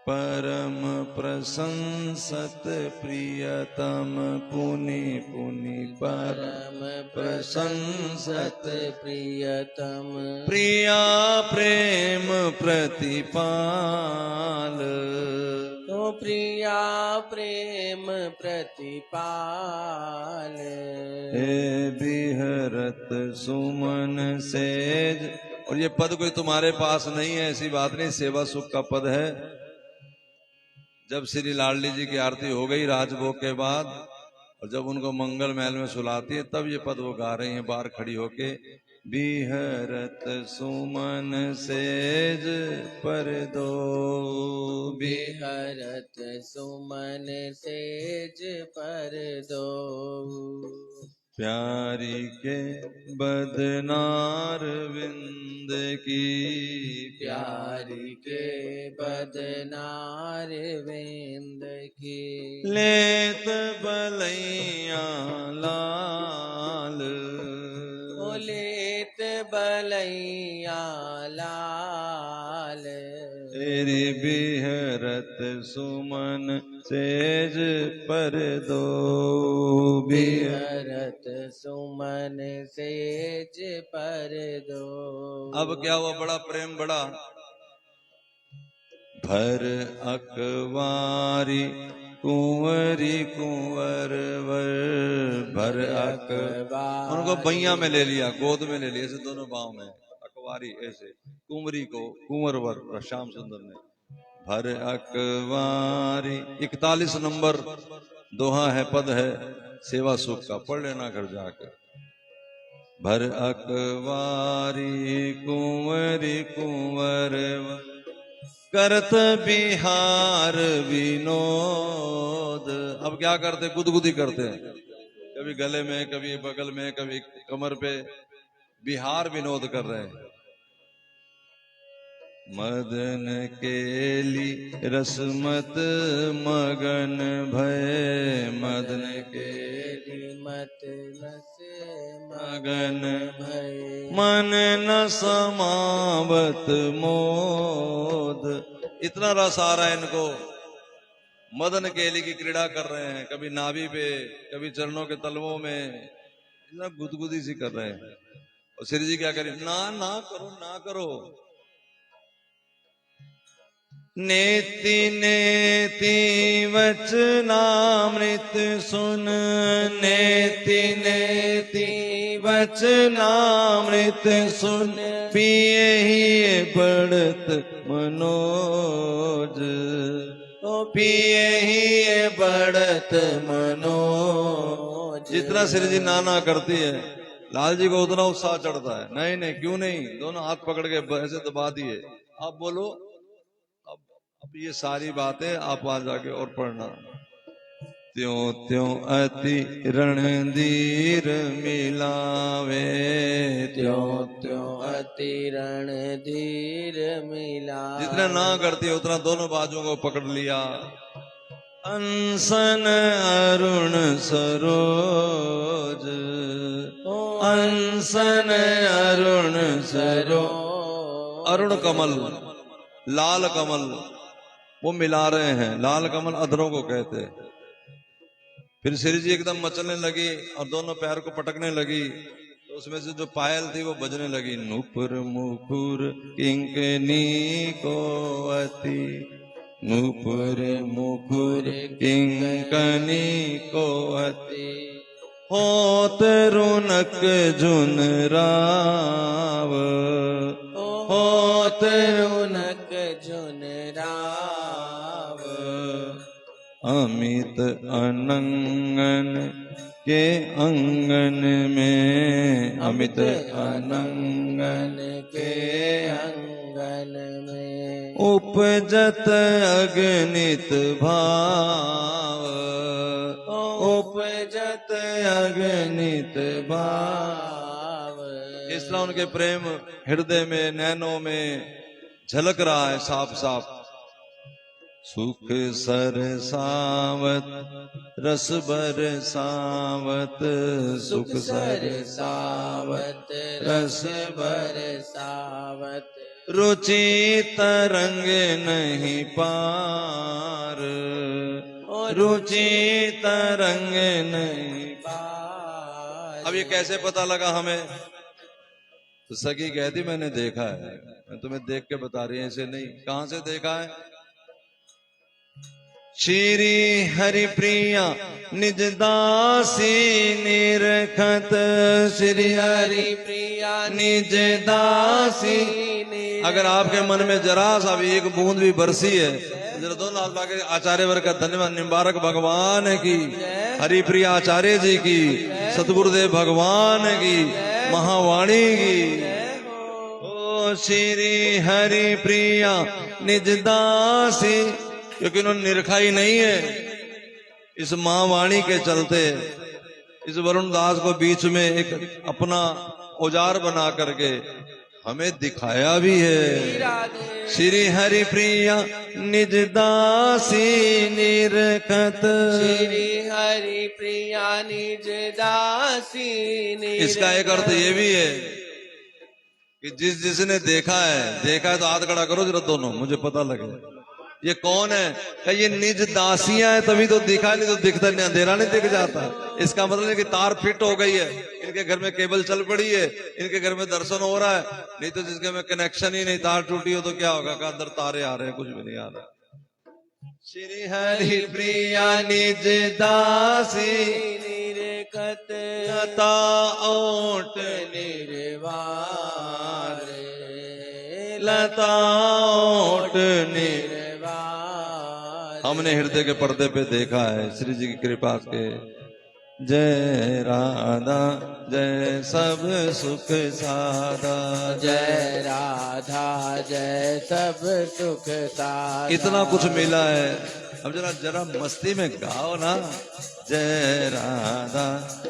परम प्रशंसत प्रियतम, पुनि पुनि परम प्रशंसत प्रियतम, प्रिया प्रेम प्रतिपाल। तो प्रिया प्रेम प्रतिपाल। हे बिहरत सुमन सेज, और ये पद कोई तुम्हारे पास नहीं है ऐसी बात नहीं, सेवा सुख का पद है। जब श्री लाडली जी की आरती हो गई राजभोग के बाद, और जब उनको मंगल महल में सुलाती है, तब ये पद वो गा रही हैं बाहर खड़ी होके। बिहरत सुमन सेज पर दो, बिहरत सुमन सेज पर दो, प्यारी के बदनार विंद की, प्यारी के बदनार विंद की। लेत बलैया लाल, ओ लेत बलैया लाल। तेरी बिहरत सुमन सेज पर दो, बिहरत सुमन सेज पर दो। अब क्या हुआ? बड़ा प्रेम बढ़ा। भर अकवारी कुंवरी कुंवर वर, भर अकबार, उनको बैया में ले लिया, गोद में ले लिया, ऐसे दोनों बाहों में। अकवारी ऐसे, कुंवरी को कुंवर वर श्याम सुंदर ने। भर अकवारी 41 नंबर दोहा है, पद है सेवा सुख का, पढ़ लेना घर जाकर। भर अकवारी कुंवरी कुंवर करत बिहार विनोद। अब क्या करते? गुदगुदी करते हैं, कभी गले में, कभी बगल में, कभी कमर पे, बिहार विनोद कर रहे हैं। मदन केली रसमत मगन भय, मदन केली मत लस मगन भय, मन न समावत मोद। इतना रस आ रहा है इनको, मदन केली की क्रीड़ा कर रहे हैं, कभी नाभि पे, कभी चरणों के तलवों में, इतना गुदगुदी सी कर रहे हैं। और श्री जी क्या करें? ना ना करो, ना करो। नेति नेति वचनामृत सुन, नेति नेति वचनामृत सुन, पिए ही बढ़त मनोज, तो पिए ही बढ़त मनोज। जितना श्री जी ना करती है लाल जी को उतना उत्साह चढ़ता है। नहीं नहीं क्यों नहीं, दोनों हाथ पकड़ के ऐसे दबा दिए। आप बोलो अब ये सारी बातें आप वहां जाके और पढ़ना। त्यों त्यों अति रणधीर मिलावे, त्यों त्यों अति रणधीर मिला। जितना ना करती है उतना दोनों बाजुओं को पकड़ लिया। अनसन अरुण सरोज, अनसन अरुण सरोज। अरुण कमल, लाल कमल वो मिला रहे हैं। लाल कमल अधरों को कहते हैं। फिर श्री जी एकदम मचलने लगी और दोनों पैर को पटकने लगी, तो उसमें से जो पायल थी वो बजने लगी। नुपुर मुकुर किंकनी को अति, नुपुर मुकुर किंकनी को अति। होत रुनक झुन राव, होत रुनक झुन राव। अमित अनंगन के अंगन में, अमित अनंगन के अंगन में। उपजत अगणित भाव, उपजत अगणित भाव। इस तरह उनके प्रेम हृदय में नैनों में झलक रहा है साफ साफ। सुख सरसावत रस बरसावत, सुख सरसावत रस बरसावत। रुचि तरंग नहीं पार, रुचि तरंग नहीं पार। अब ये कैसे पता लगा हमें? तो सखी कहती मैंने देखा है। मैं तुम्हें देख के बता रही है, ऐसे नहीं। कहां से देखा है? श्री हरि प्रिया निज दासी निरखत, श्री हरि प्रिया निज दासी। अगर आपके मन में जरा सा भी एक बूंद भी बरसी है, जरा दोनों हाथ लगा के आचार्य वर्ग का धन्यवाद। निम्बारक भगवान की, हरिप्रिया आचार्य जी की, सतगुरुदेव भगवान की, महावाणी की। ओ श्री हरि प्रिया निज दासी, क्योंकि उन्होंने निरखा ही नहीं है। इस महावाणी के चलते इस वरुण दास को बीच में एक अपना औजार बना करके हमें दिखाया भी है। श्री हरि प्रिया निज दासी निरखत, श्री हरि प्रिया निज दासी निरखत। इसका एक अर्थ ये भी है कि जिसने देखा है तो हाथ खड़ा करो जरा दोनों, मुझे पता लगे ये कौन है। क्या ये निज दासियां है तभी तो दिखा, नहीं तो दिखता नहीं, अंधेरा नहीं दिख जाता। इसका मतलब है कि तार फिट हो गई है, इनके घर में केबल चल पड़ी है, इनके घर में दर्शन हो रहा है। नहीं तो जिसके में कनेक्शन ही नहीं, तार टूटी हो तो क्या होगा? का अंदर तारे आ रहे हैं, कुछ भी नहीं आ रहा। श्री हरि प्रिया निज दासी निरखत, लता ओट निर्वार, लता ओट निर्वार। हमने हृदय के पर्दे पे देखा है श्री जी की कृपा के। जय राधा जय सब सुख साधा, जय राधा जय सब सुख साधा। इतना कुछ मिला है। अब जरा मस्ती में गाओ ना। जय राधा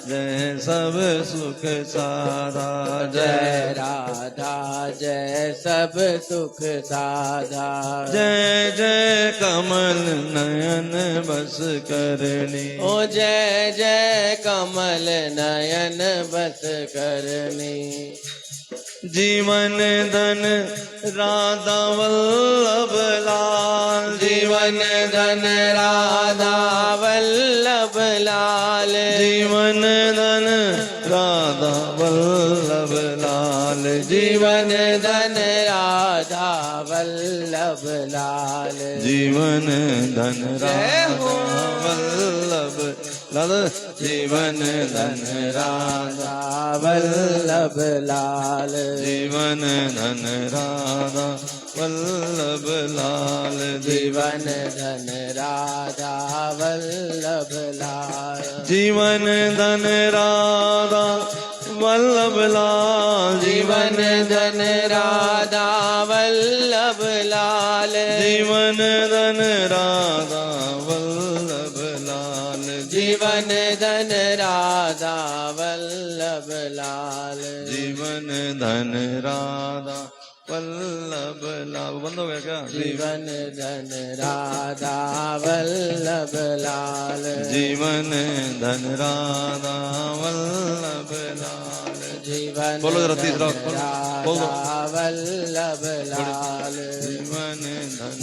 जय सब सुख साधा, जय राधा जय सब सुख साधा। जय जय कमल नयन बस करनी, ओ जय जय कमल नयन बस करनी। जीवन धन राधा वल्लभ लाल, जीवन धन राधा वल्लभ लाल। जीवन धन राधा वल्लभ लाल, जीवन धन राधा वल्लभ लाल। जीवन धन राधा वल्लभ लाल, जीवन धन राधा वल्लभ लाल। जीवन धन राधा वल्लभ लाल, जीवन धन राधा वल्लभ लाल। जीवन धन राधा वल्लभ लाल, जीवन धन राधा वल्लभ लाल, जीवन धन राधा वल्लभ लाल, जीवन धन राधा वल्लभ लाल, जीवन धन राधा वल्लभ लाल। बंद हो गया क्या? जीवन धन राधा वल्लभ लाल, जीवन धन राधा वल्लभ लाल, जीवन बोलो जरा तीसरा धन बोलो। राधा वल्लभ लाल, जीवन धन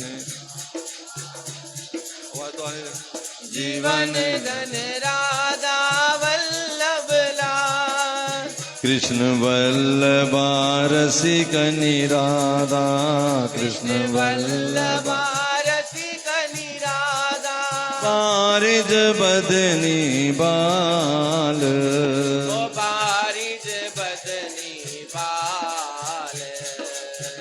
आवाज तो आने दे। जीवन धन राधा वल्लभ लाल, कृष्ण वल्लभा रसिक निराधा, कृष्ण वल्लभ रसिक निराधा, कारिज बदनी बाल, ओ बारिज बदनी बाल,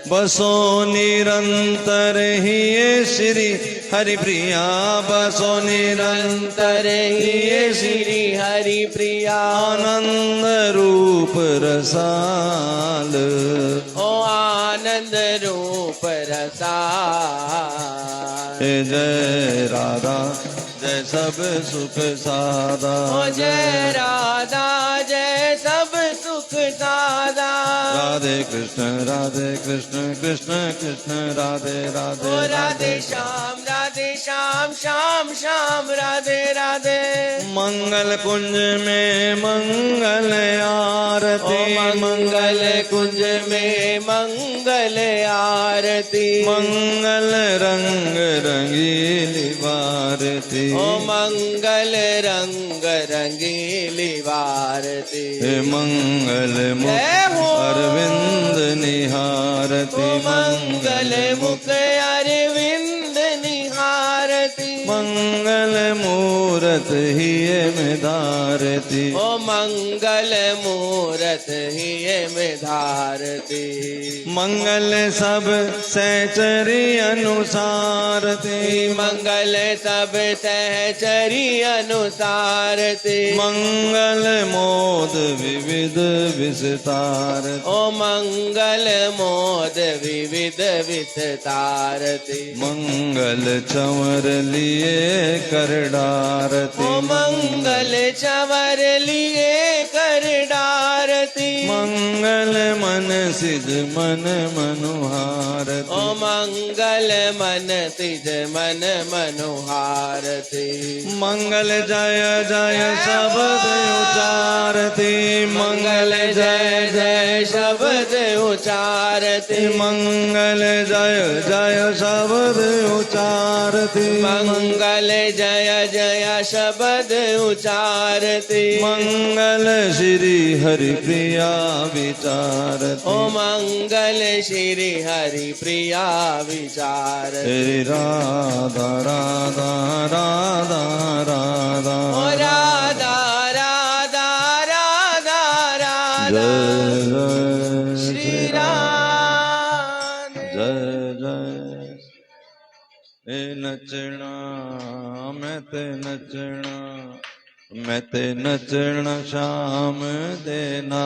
बसो निरंतर ही ये श्री हरि प्रिया, बसो निरंतर अंतर ही ही ये श्री हरि प्रिया, आनंद रूप रसाल, ओ आनंद रूप रसाल, जय राधा जय सब सुख सादा, ओ जय राधा जय सब सुख सादा, राधे कृष्ण कृष्ण कृष्ण राधे राधे ओ राधे श्याम श्याम श्याम राधे राधे, मंगल कुंज में मंगल ओ आरती, मंगल कुंज में मंगल आरती, मंगल रंग रंगीली वारती, ओ मंगल रंग रंगीली वारती, मंगल मुख जय हो। अरविंद निहारती, ओ मंगल मुख अरविंद निहारती, मंगल मूरत ही में धारती, ओ मंगल मूरत ही में धारती, मंगल सब सहचरी अनुसारती, मंगल सब सहचरी अनुसारती, मंगल मोद विविध विस्तारती, ओ मंगल मोद विविध विस्तारती, मंगल चंवर लिए कर डारती, ओ मंगल चवर लिए कर डारती, मंगल मन सिद्ध मन मनुहारती, ओ मंगल मन तिज मन मनुहारती, मंगल जय जय शब्द उचारती, मंगल जय जय शब्द उचारती, मंगल जय जय शब्द उचारती, मंगल जय जय शब्द उचारती, मंगल श्री हरि प्रिया विचारती, ओ मंगल श्री हरि प्रिया विचारती, हे राधा राधा राधा राधा, ओ राधा राधा राधा राधा, जय जय श्री राम जय जय। ए नचना मैं ते नचना, मैं ते नचना शाम देना,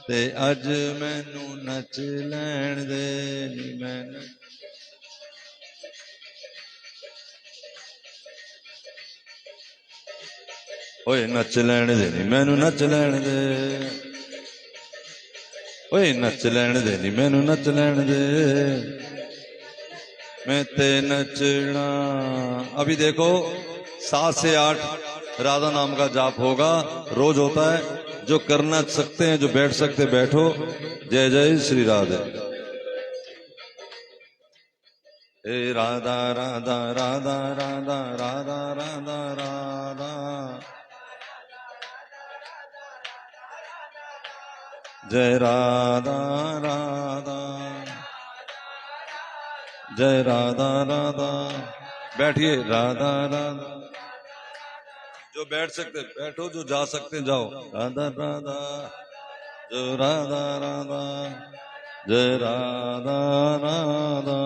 ते अज मैनू नच लैण दे नी मैं। ओए नच लैण दे नी मैनू नच लैण दे, ओए नच लैण दे नी मैनू नच लैण दे, मैं ते नचना। अभी देखो 7 से 8 राधा नाम का जाप होगा, रोज होता है। जो करना सकते हैं, जो बैठ सकते बैठो। जय जय श्री राधे। हे राधा राधा राधा राधा राधा राधा राधा, जय राधा राधा, जय राधा राधा। बैठिए, राधा राधा। जो बैठ सकते बैठो, जो जा सकते जाओ। राधा राधा, जो राधा राधा, जय राधा राधा।